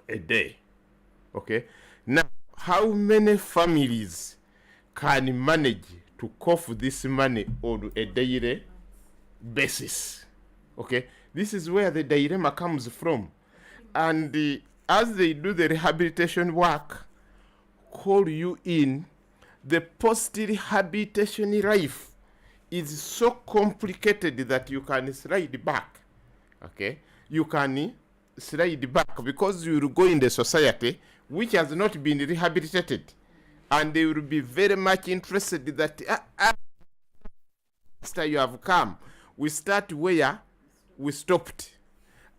Speaker 3: a day. Okay? Now, how many families can manage to cough this money on a daily basis? Okay? This is where the dilemma comes from. And as they do the rehabilitation work, call you in, the post-rehabilitation life is so complicated that you can slide back. Okay? You can slide back because you will go in the society which has not been rehabilitated, and they will be very much interested that after you have come, we start where we stopped.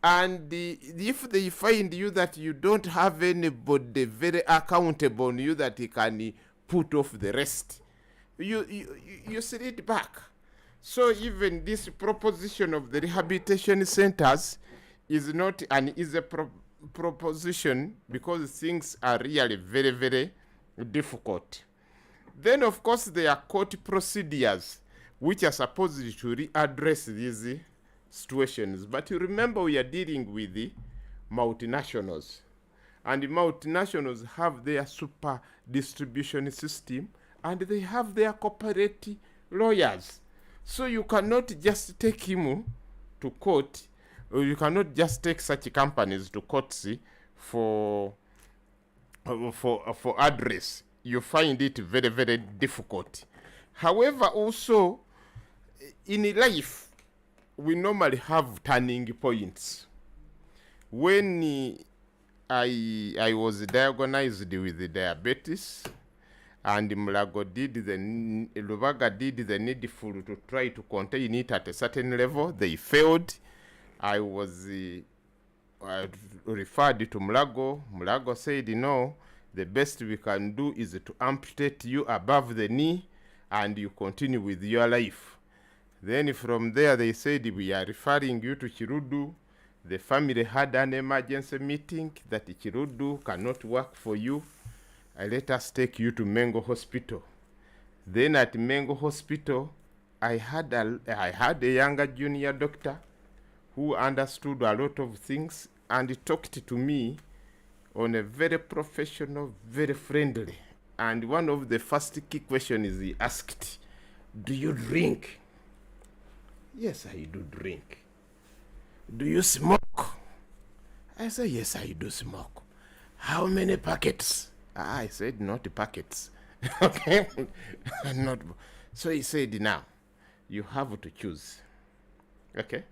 Speaker 3: And if they find you that you don't have anybody very accountable on you that he can put off the rest, you slid back. So even this proposition of the rehabilitation centers is not an easy proposition, because things are really very, very difficult. Then, of course, there are court procedures which are supposed to readdress these situations. But you remember, we are dealing with the multinationals, and the multinationals have their super distribution system, and they have their corporate lawyers. So you cannot just take him to court, or you cannot just take such companies to court for address. You find it very, very difficult. However, also in life, we normally have turning points. When I was diagnosed with diabetes, and Mulago Lubaga did the needful to try to contain it at a certain level, they failed. I was referred to Mulago. Mulago said, no, the best we can do is to amputate you above the knee, and you continue with your life. Then from there they said, we are referring you to Chirudu. The family had an emergency meeting that Chirudu cannot work for you. Let us take you to Mengo Hospital. Then at Mengo Hospital, I had a younger junior doctor who understood a lot of things, and he talked to me on a very professional, very friendly. And one of the first key questions he asked, do you drink? Yes, I do drink. Do you smoke? I said, yes, I do smoke. How many packets? I said, not packets. Okay? Not. So he said, now, you have to choose. Okay?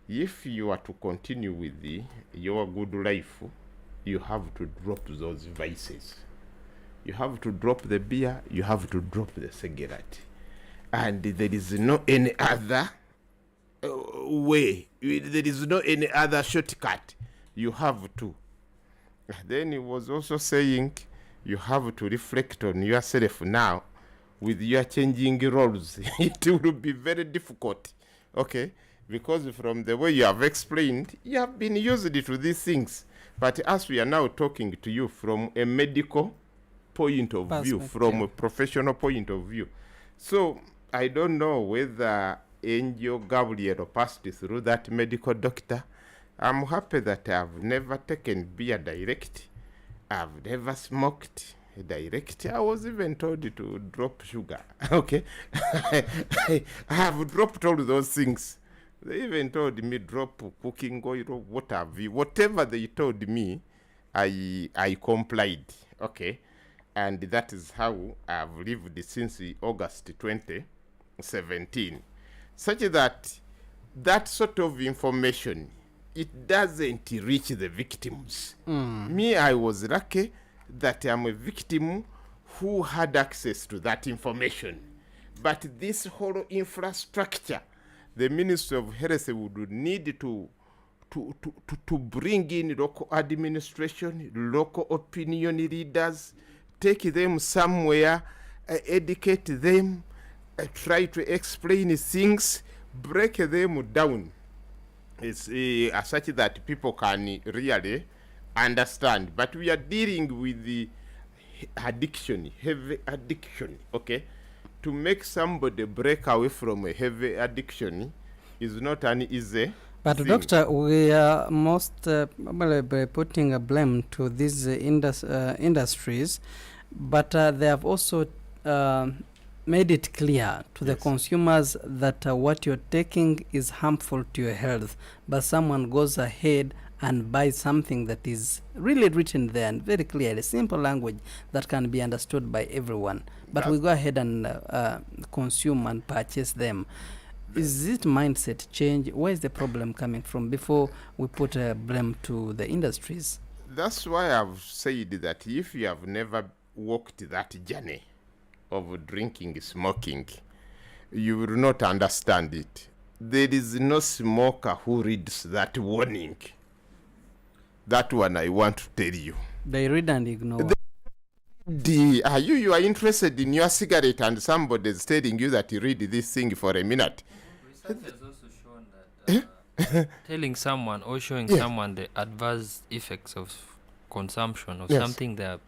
Speaker 3: If you are to continue with your good life, you have to drop those vices. You have to drop the beer, you have to drop the cigarette. And there is no any other way. There is no any other shortcut. You have to. Then he was also saying, you have to reflect on yourself now with your changing roles. It will be very difficult, okay? Because from the way you have explained, you have been used to these things. But as we are now talking to you from a medical point of view, from a professional point of view. So I don't know whether Angel Gabriel passed through that medical doctor. I'm happy that I've never taken beer direct. I've never smoked. direct. I was even told to drop sugar. Okay. I have dropped all those things. They even told me drop cooking oil, whatever they told me, I complied. Okay. And that is how I've lived since August 2017. Such that that sort of information, it doesn't reach the victims. Me, I was lucky that I'm a victim who had access to that information. But this whole infrastructure, the Ministry of Health would need to bring in local administration, local opinion leaders, take them somewhere, educate them, try to explain things, break them down. It's such that people can really understand. But we are dealing with the addiction, heavy addiction, okay? To make somebody break away from a heavy addiction is not an easy
Speaker 1: But
Speaker 3: thing.
Speaker 1: Doctor, we are most probably putting a blame to these industries, but they have also made it clear to the consumers that what you're taking is harmful to your health, but someone goes ahead and buys something that is really written there and very clearly, simple language that can be understood by everyone. But we go ahead and consume and purchase them. Is it mindset change? Where is the problem coming from before we put blame to the industries?
Speaker 3: That's why I've said that if you have never walked that journey of drinking, smoking, you will not understand it. There is no smoker who reads that warning. That one I want to tell you.
Speaker 1: They read and ignore.
Speaker 3: You are interested in your cigarette and somebody is telling you that you read this thing for a minute.
Speaker 4: Research has also shown that telling someone or showing someone the adverse effects of consumption of something they are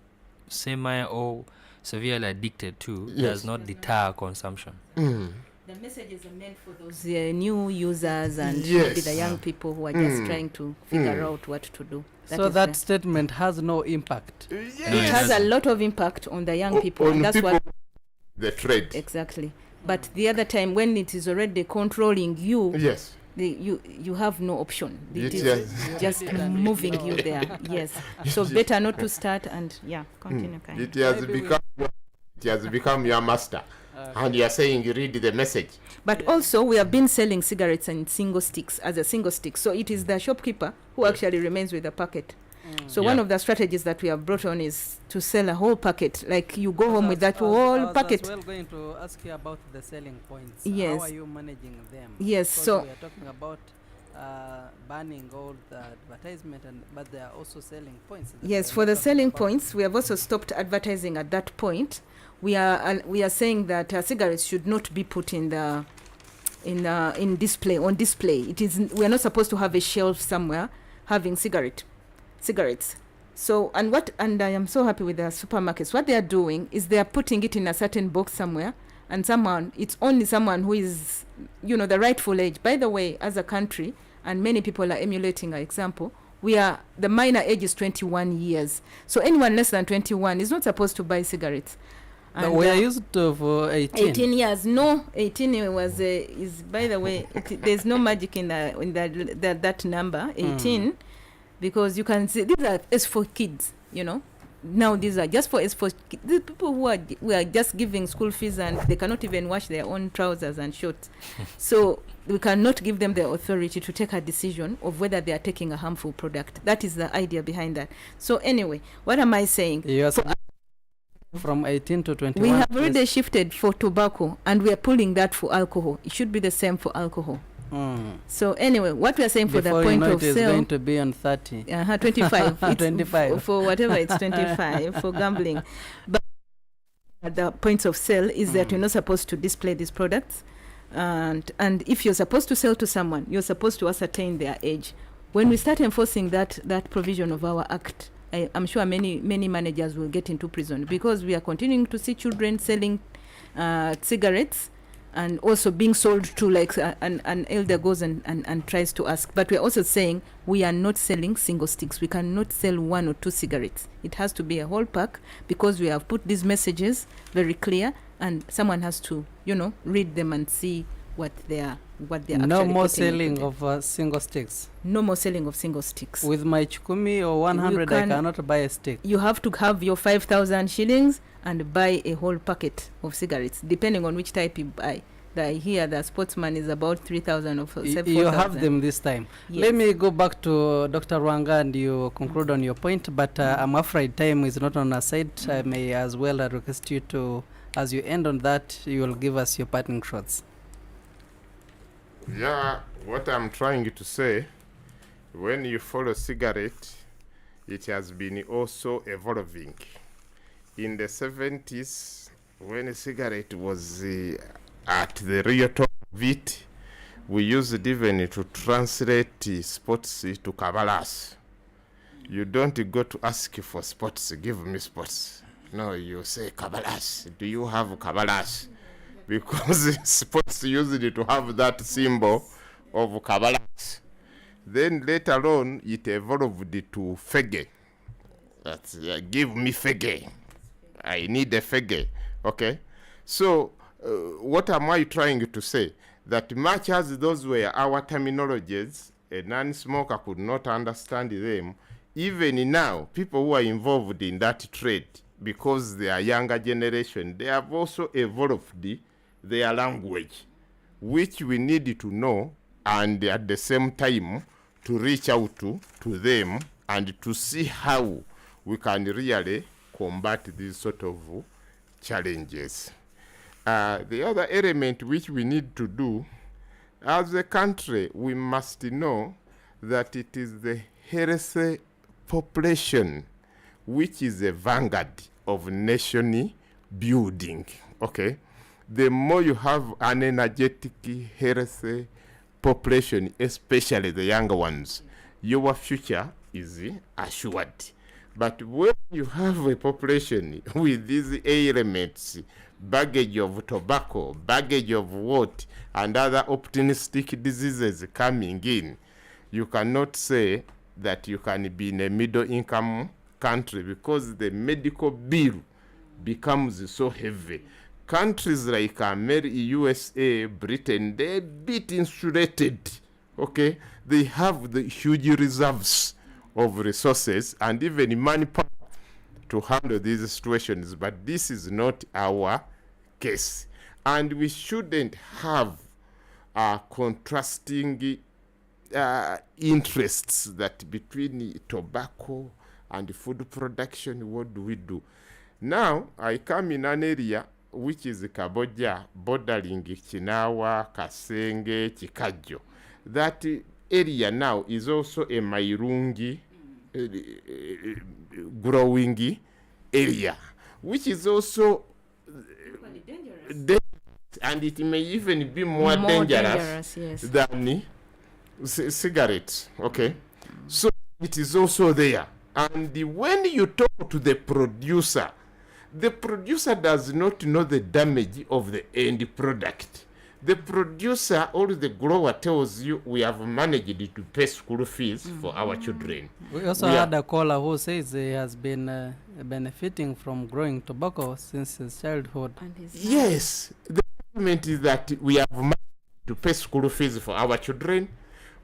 Speaker 4: semi or severely addicted to does not deter consumption.
Speaker 2: The messages are meant for those new users and maybe the young people who are just trying to figure out what to do.
Speaker 1: That statement has no impact.
Speaker 2: It has a lot of impact on the young people.
Speaker 3: On
Speaker 2: that's
Speaker 3: people,
Speaker 2: what
Speaker 3: the trade.
Speaker 2: Exactly. But the other time when it is already controlling you, you have no option. It is just moving you there. Yes. So better not to start and continue.
Speaker 3: It has become your master. And you are saying you read the message.
Speaker 2: But also we have been selling cigarettes in single sticks as a single stick. So it is the shopkeeper who actually remains with the packet. So one of the strategies that we have brought on is to sell a whole packet. Like you go home with that whole packet.
Speaker 1: I was going to ask you about the selling points.
Speaker 2: Yes.
Speaker 1: How are you managing them?
Speaker 2: Yes.
Speaker 1: Because
Speaker 2: So
Speaker 1: we are talking about banning all the advertisement, but they are also selling points.
Speaker 2: Yes, for the selling points, we have also stopped advertising at that point. We are saying that cigarettes should not be put in display on display. It is we are not supposed to have a shelf somewhere having cigarettes. So and I am so happy with the supermarkets. What they are doing is they are putting it in a certain box somewhere, and it's only someone who is the rightful age. By the way, as a country, and many people are emulating our example, the minor age is 21 years. So anyone less than 21 is not supposed to buy cigarettes.
Speaker 1: And we are used to for 18.
Speaker 2: 18 years. No, 18 is by the way, there's no magic in that number, 18, because you can see these are S4 kids, Now these are just for S4 kids. The people who are just giving school fees and they cannot even wash their own trousers and shorts. So we cannot give them the authority to take a decision of whether they are taking a harmful product. That is the idea behind that. So anyway, what am I saying?
Speaker 1: From 18 to 21.
Speaker 2: We have already shifted for tobacco and we are pulling that for alcohol. It should be the same for alcohol. So anyway, what we are saying for the point of sale,
Speaker 1: it's going to be on 30.
Speaker 2: 25.
Speaker 1: 25.
Speaker 2: For whatever, it's 25 for gambling. But the points of sale is that you're not supposed to display these products. And if you're supposed to sell to someone, you're supposed to ascertain their age. When we start enforcing that provision of our act, I'm sure many managers will get into prison because we are continuing to see children selling cigarettes and also being sold to like an elder goes and tries to ask. But we're also saying we are not selling single sticks. We cannot sell 1 or 2 cigarettes. It has to be a whole pack, because we have put these messages very clear, and someone has to, read them and see what they're
Speaker 1: no more selling of single sticks.
Speaker 2: No more selling of single sticks.
Speaker 1: With my chukumi or 100, I cannot buy a stick.
Speaker 2: You have to have your 5,000 shillings and buy a whole packet of cigarettes, depending on which type you buy. Here, the Sportsman is about 3,000 or 4,000.
Speaker 1: You have them this time. Yes. Let me go back to Dr. Rwanga and you conclude on your point, but I'm afraid time is not on our side. I may as well request you to, as you end on that, you will give us your parting shots.
Speaker 3: Yeah, what I'm trying to say, when you follow cigarette, it has been also evolving. In the 70s, when a cigarette was at the real top of it, we used even to translate sports to Kavalas. You don't go to ask for sports, give me sports. No, you say Kavalas. Do you have Kavalas? Because sports used to have that symbol of Kavalas. Then later on, it evolved to Fege. That's give me Fege. I need a Fege. Okay? So, what am I trying to say? That much as those were our terminologies, a non-smoker could not understand them. Even now, people who are involved in that trade, because they are younger generation, they have also evolved their language, which we need to know, and at the same time to reach out to them and to see how we can really combat these sort of challenges. The other element which we need to do, as a country, we must know that it is the healthy population which is the vanguard of nation building. Okay? The more you have an energetic, healthy population, especially the younger ones, your future is assured. But when you have a population with these elements, baggage of tobacco, baggage of what, and other opportunistic diseases coming in, you cannot say that you can be in a middle-income country, because the medical bill becomes so heavy. Countries like America, USA, Britain, they're a bit insulated, okay? They have the huge reserves of resources and even manpower to handle these situations, but this is not our case. And we shouldn't have contrasting interests that between tobacco and food production. What do we do? Now, I come in an area which is Kaboja, bordering Chinawa, Kasenge, Chikajo. That area now is also a Mairungi growing area, which is also dangerous, and it may even be more dangerous yes, than cigarettes. Okay, so it is also there. And when you talk to the producer does not know the damage of the end product. The producer or the grower tells you, we have managed to pay school fees for our children.
Speaker 1: We also had a caller who says he has been benefiting from growing tobacco since his childhood.
Speaker 3: Yes, the argument is that we have managed to pay school fees for our children.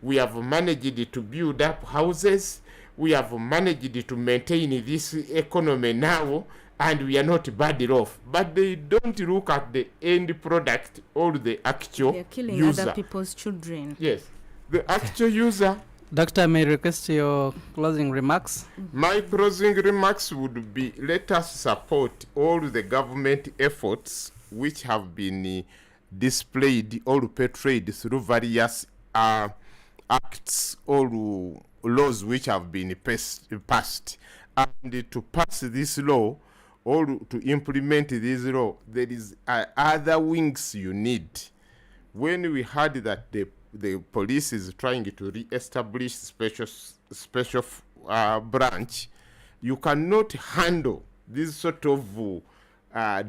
Speaker 3: We have managed to build up houses. We have managed to maintain this economy now, and we are not bad off. But they don't look at the end product or the actual user. They're
Speaker 2: killing other people's children.
Speaker 3: Yes, the actual user.
Speaker 1: Doctor, may I request your closing remarks?
Speaker 3: My closing remarks would be, let us support all the government efforts which have been displayed or portrayed through various acts or laws which have been passed. And to pass this law or to implement this law, there is other wings you need. When we heard that the police is trying to re-establish special branch, you cannot handle this sort of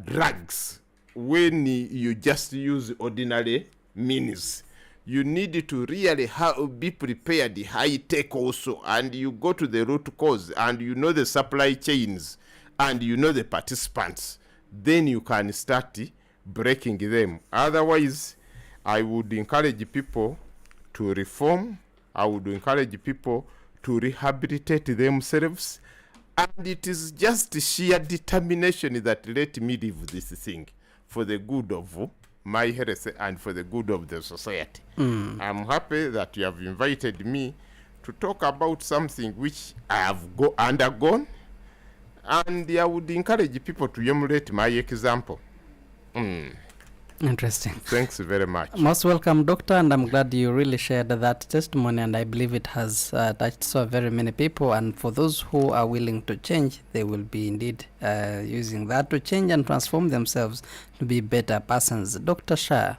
Speaker 3: drugs when you just use ordinary means. You need to really be prepared, high tech also, and you go to the root cause, and you know the supply chains, and you know the participants. Then you can start breaking them. Otherwise, I would encourage people to reform. I would encourage people to rehabilitate themselves. And it is just sheer determination that let me leave this thing for the good of my health and for the good of the society. I'm happy that you have invited me to talk about something which I have undergone, and I would encourage people to emulate my example.
Speaker 1: Interesting.
Speaker 3: Thanks very much.
Speaker 1: Most welcome, Doctor, and I'm glad you really shared that testimony, and I believe it has touched so very many people, and for those who are willing to change, they will be indeed using that to change and transform themselves to be better persons. Dr. Shah.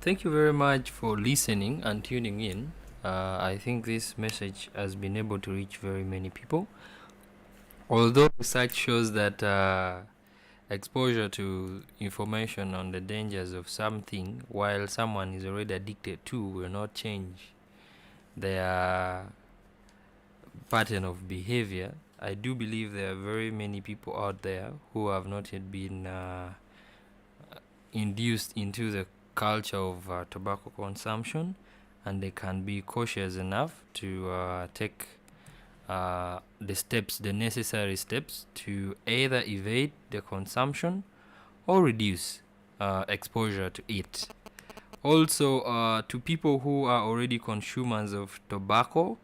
Speaker 4: Thank you very much for listening and tuning in. I think this message has been able to reach very many people. Although research shows that exposure to information on the dangers of something while someone is already addicted to will not change their pattern of behavior, I do believe there are very many people out there who have not yet been induced into the culture of tobacco consumption, and they can be cautious enough to take the necessary steps to either evade the consumption or reduce exposure to it. Also, to people who are already consumers of tobacco,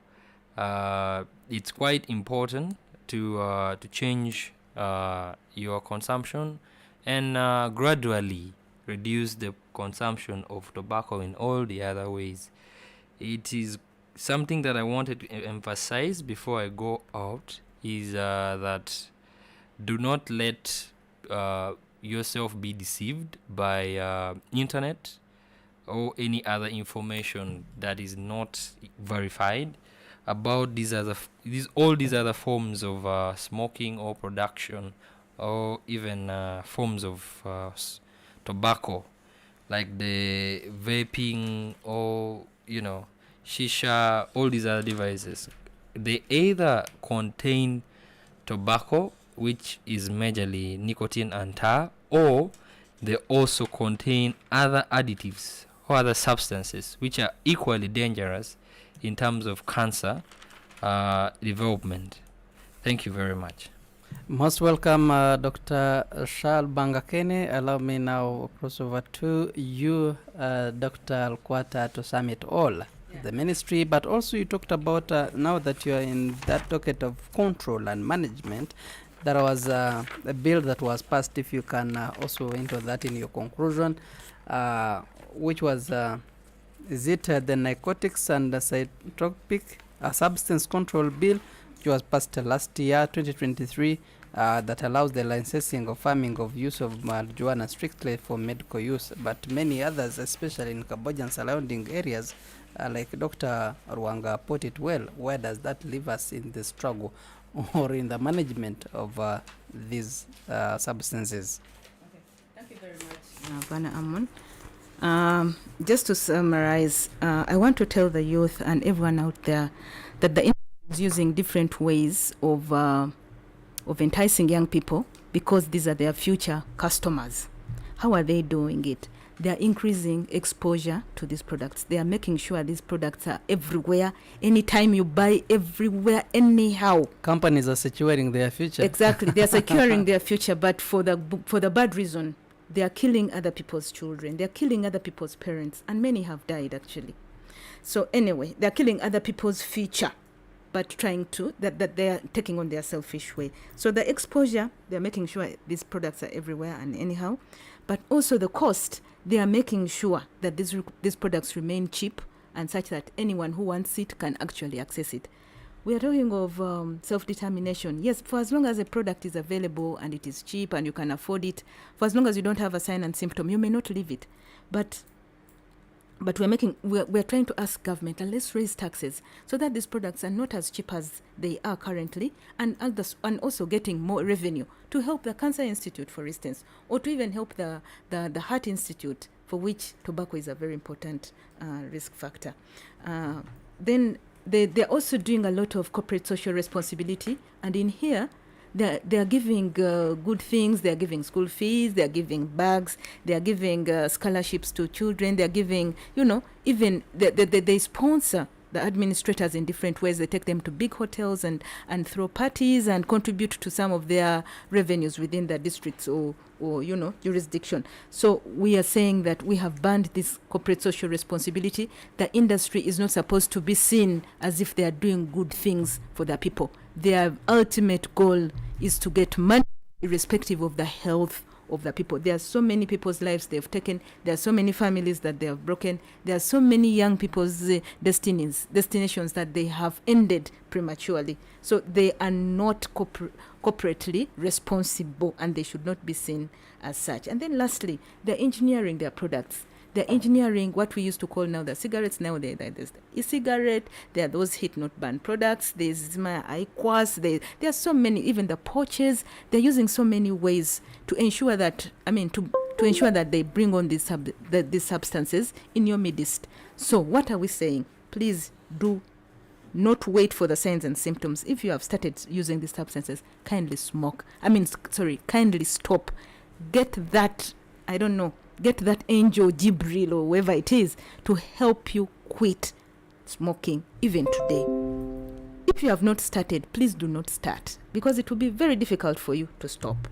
Speaker 4: it's quite important to change your consumption and gradually reduce the consumption of tobacco in all the other ways. It is something that I wanted to emphasize before I go out is that do not let yourself be deceived by internet or any other information that is not verified about all these other forms of smoking or production or even forms of tobacco, like the vaping or shisha, all these other devices. They either contain tobacco, which is majorly nicotine and tar, or they also contain other additives or other substances which are equally dangerous in terms of cancer development. Thank you very much.
Speaker 1: Most welcome, Dr. Shal Bangakene. Allow me now cross over to you, Dr. Alkwata, to sum it all. The ministry, but also you talked about now that you are in that docket of control and management, there was a bill that was passed, if you can also enter that in your conclusion, which was, is it the narcotics and the psychotropic substance control bill, which was passed last year, 2023, that allows the licensing of farming of use of marijuana strictly for medical use, but many others, especially in Cambodia and surrounding areas, like Dr. Rwanga put it well, where does that leave us in the struggle or in the management of these substances?
Speaker 2: Okay. Thank you very much, Bana Amon. Just to summarize, I want to tell the youth and everyone out there that the industry is using different ways of enticing young people because these are their future customers. How are they doing it? They are increasing exposure to these products. They are making sure these products are everywhere, anytime you buy, everywhere, anyhow.
Speaker 1: Companies are securing their future.
Speaker 2: Exactly, they are securing their future, but for the bad reason. They are killing other people's children. They are killing other people's parents, and many have died actually. So anyway, they are killing other people's future, but trying to that they are taking on their selfish way. So the exposure, they are making sure these products are everywhere and anyhow, but also the cost. They are making sure that these products remain cheap and such that anyone who wants it can actually access it. We are talking of self-determination. Yes, for as long as a product is available and it is cheap and you can afford it, for as long as you don't have a sign and symptom, you may not leave it. But But we're trying to ask government, let's raise taxes so that these products are not as cheap as they are currently, and also getting more revenue to help the Cancer Institute, for instance, or to even help the Heart Institute, for which tobacco is a very important risk factor. Then they're also doing a lot of corporate social responsibility, and in here, they're giving good things. They're giving school fees. They're giving bags. They're giving scholarships to children. They're giving, even they sponsor the administrators in different ways. They take them to big hotels and throw parties and contribute to some of their revenues within the districts or jurisdiction. So we are saying that we have banned this corporate social responsibility. The industry is not supposed to be seen as if they are doing good things for the people. Their ultimate goal is to get money irrespective of the health of the people. There are so many people's lives they've taken. There are so many families that they have broken. There are so many young people's destinations that they have ended prematurely. So they are not corporately responsible, and they should not be seen as such. And then lastly, they're engineering their products. They're engineering what we used to call now the cigarettes. Now there's the e-cigarette. There are those heat-not-burn products. There's my IQUAS. There are so many, even the pouches. They're using so many ways to ensure that, to ensure that they bring on these substances in your midst. So what are we saying? Please do not wait for the signs and symptoms. If you have started using these substances, kindly kindly stop. Get that angel Jibril or whoever it is to help you quit smoking even today. If you have not started, please do not start, because it will be very difficult for you to stop.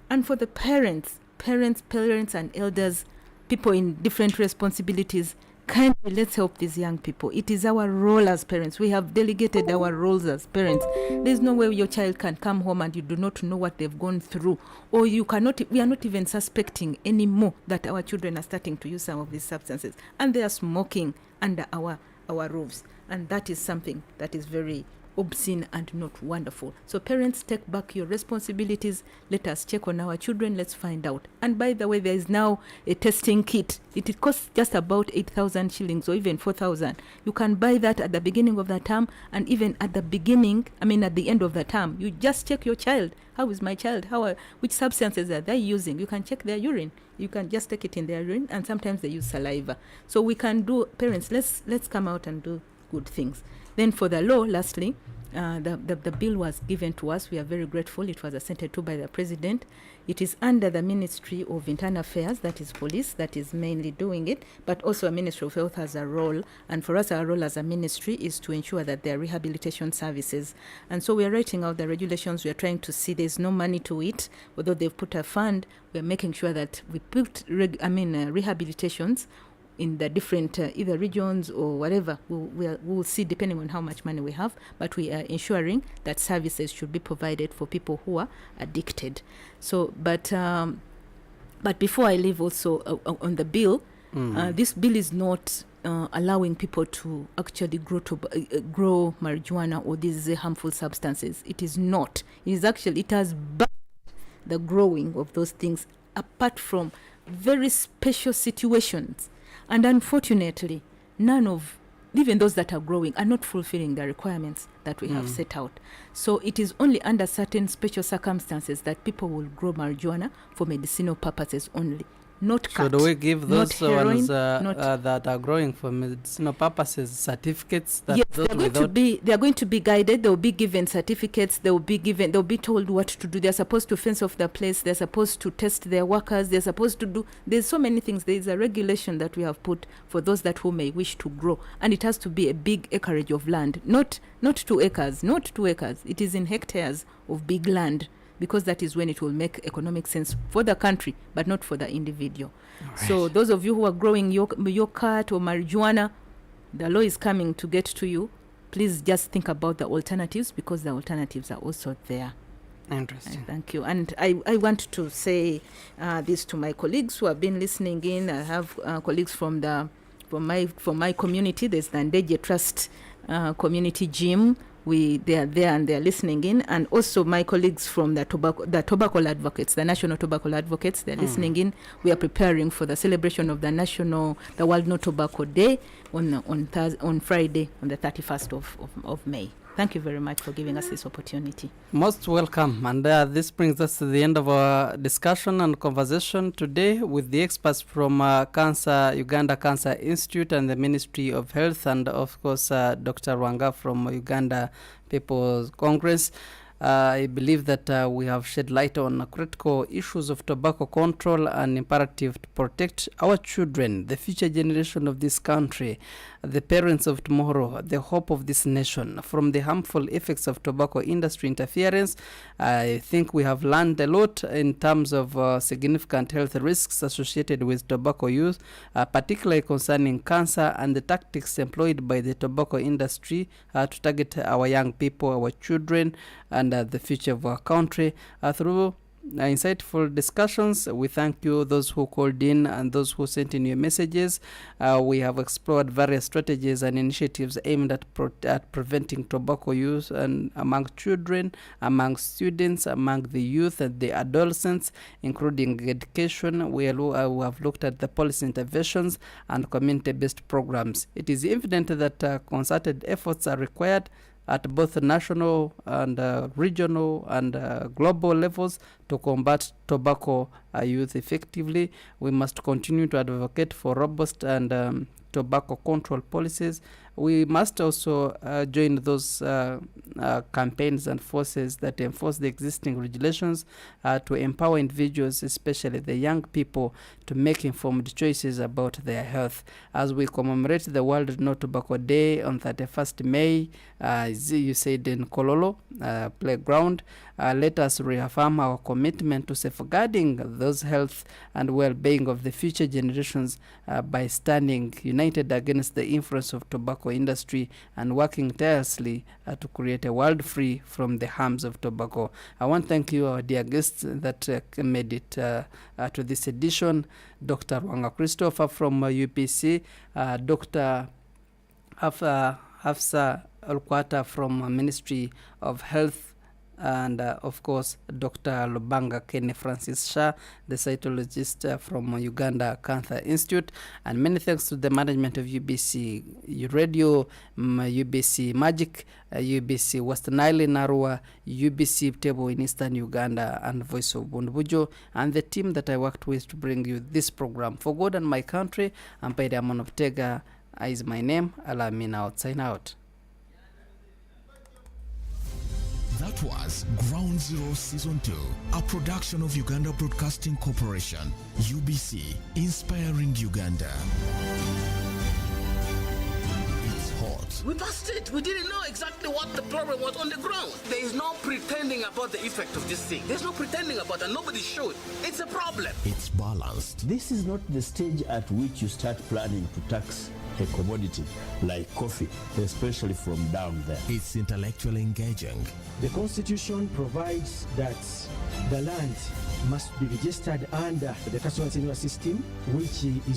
Speaker 2: And for the parents and elders, people in different responsibilities, kindly let's help these young people. It is our role as parents. We have delegated our roles as parents. There's no way your child can come home and you do not know what they've gone through, or we are not even suspecting anymore that our children are starting to use some of these substances and they are smoking under our roofs. And that is something that is very obscene and not wonderful. So parents, take back your responsibilities. Let us check on our children. Let's find out. And by the way, there is now a testing kit. It costs just about 8,000 shillings or even 4,000. You can buy that at the beginning of the term, and even at the end of the term. You just check your child. How is my child? Which substances are they using? You can check their urine. You can just take it in their urine, and sometimes they use saliva. So we can do, parents, let's come out and do good things. Then for the law, lastly, the bill was given to us. We are very grateful. It was assented to by the President. It is under the Ministry of Internal Affairs, that is police, that is mainly doing it, but also a Ministry of Health has a role. And for us, our role as a ministry is to ensure that there are rehabilitation services. And so we are writing out the regulations. We are trying to see there's no money to it. Although they've put a fund, we're making sure that we put rehabilitations in the different either regions or whatever. We'll see depending on how much money we have, but we are ensuring that services should be provided for people who are addicted. So but before I leave also on the bill, this bill is not allowing people to actually grow marijuana or these harmful substances. It is not. It has banned the growing of those things apart from very special situations. And unfortunately, none of, even those that are growing, are not fulfilling the requirements that we have set out. So it is only under certain special circumstances that people will grow marijuana for medicinal purposes only. Not cut,
Speaker 1: so do we give those
Speaker 2: heroin,
Speaker 1: ones that are growing for medicinal purposes certificates? That
Speaker 2: yes, they are going to be guided. They will be given certificates. They'll be told what to do. They're supposed to fence off the place. They're supposed to test their workers. They're supposed to do. There's so many things. There is a regulation that we have put for those who may wish to grow, and it has to be a big acreage of land, not 2 acres, not 2 acres. It is in hectares of big land, because that is when it will make economic sense for the country, but not for the individual. Right. So those of you who are growing your cut or marijuana, the law is coming to get to you. Please just think about the alternatives, because the alternatives are also there.
Speaker 1: Interesting.
Speaker 2: And thank you. And I want to say this to my colleagues who have been listening in. I have colleagues from my community. There's the Ndeje Trust Community Gym, they are there and they are listening in, and also my colleagues from the tobacco advocates, the national tobacco advocates, they're listening in. We are preparing for the celebration of the World No Tobacco Day on Friday, on the 31st of May. Thank you very much for giving us this opportunity.
Speaker 1: Most welcome. And this brings us to the end of our discussion and conversation today with the experts from Uganda Cancer Institute and the Ministry of Health, and of course Dr. Rwanga from Uganda People's Congress. I believe that we have shed light on critical issues of tobacco control and imperative to protect our children, the future generation of this country, the parents of tomorrow, the hope of this nation, from the harmful effects of tobacco industry interference. I think we have learned a lot in terms of significant health risks associated with tobacco use, particularly concerning cancer and the tactics employed by the tobacco industry to target our young people, our children, and the future of our country. Through insightful discussions, we thank you, those who called in and those who sent in your messages. We have explored various strategies and initiatives aimed at preventing tobacco use and among children, among students, among the youth and the adolescents, including education. We have looked at the policy interventions and community-based programs. It is evident that concerted efforts are required at both national and regional and global levels to combat tobacco use effectively. We must continue to advocate for robust and tobacco control policies. We must also join those campaigns and forces that enforce the existing regulations to empower individuals, especially the young people, to make informed choices about their health. As we commemorate the World No Tobacco Day on 31st May, as you said, in Kololo playground, let us reaffirm our commitment to safeguarding those health and well-being of the future generations by standing united against the influence of tobacco industry and working tirelessly to create a world free from the harms of tobacco. I want to thank you, our dear guests that made it to this edition. Dr. Rwanga Christopher from UPC, Dr. Hafsa Olkwata from Ministry of Health, and of course Dr. Lubanga Kenny Francis Shah, the cytologist from Uganda Cancer Institute. And many thanks to the management of UBC Radio, UBC Magic, UBC West Nile in Arua, UBC Butebo in Eastern Uganda, and Voice of Bundbujo, and the team that I worked with to bring you this program. For God and my country, Ampaide Amonoptega is my name. Allow me now to sign out.
Speaker 5: That was Ground Zero Season 2, a production of Uganda Broadcasting Corporation, UBC, inspiring Uganda. It's hot.
Speaker 15: That's it. We didn't know exactly what the problem was on the ground. There is no pretending about the effect of this thing. There's no pretending about it. Nobody should. It's a problem.
Speaker 5: It's balanced.
Speaker 16: This is not the stage at which you start planning to tax a commodity like coffee, especially from down there.
Speaker 5: It's intellectually engaging.
Speaker 17: The Constitution provides that the land must be registered under the customer tenure system, which is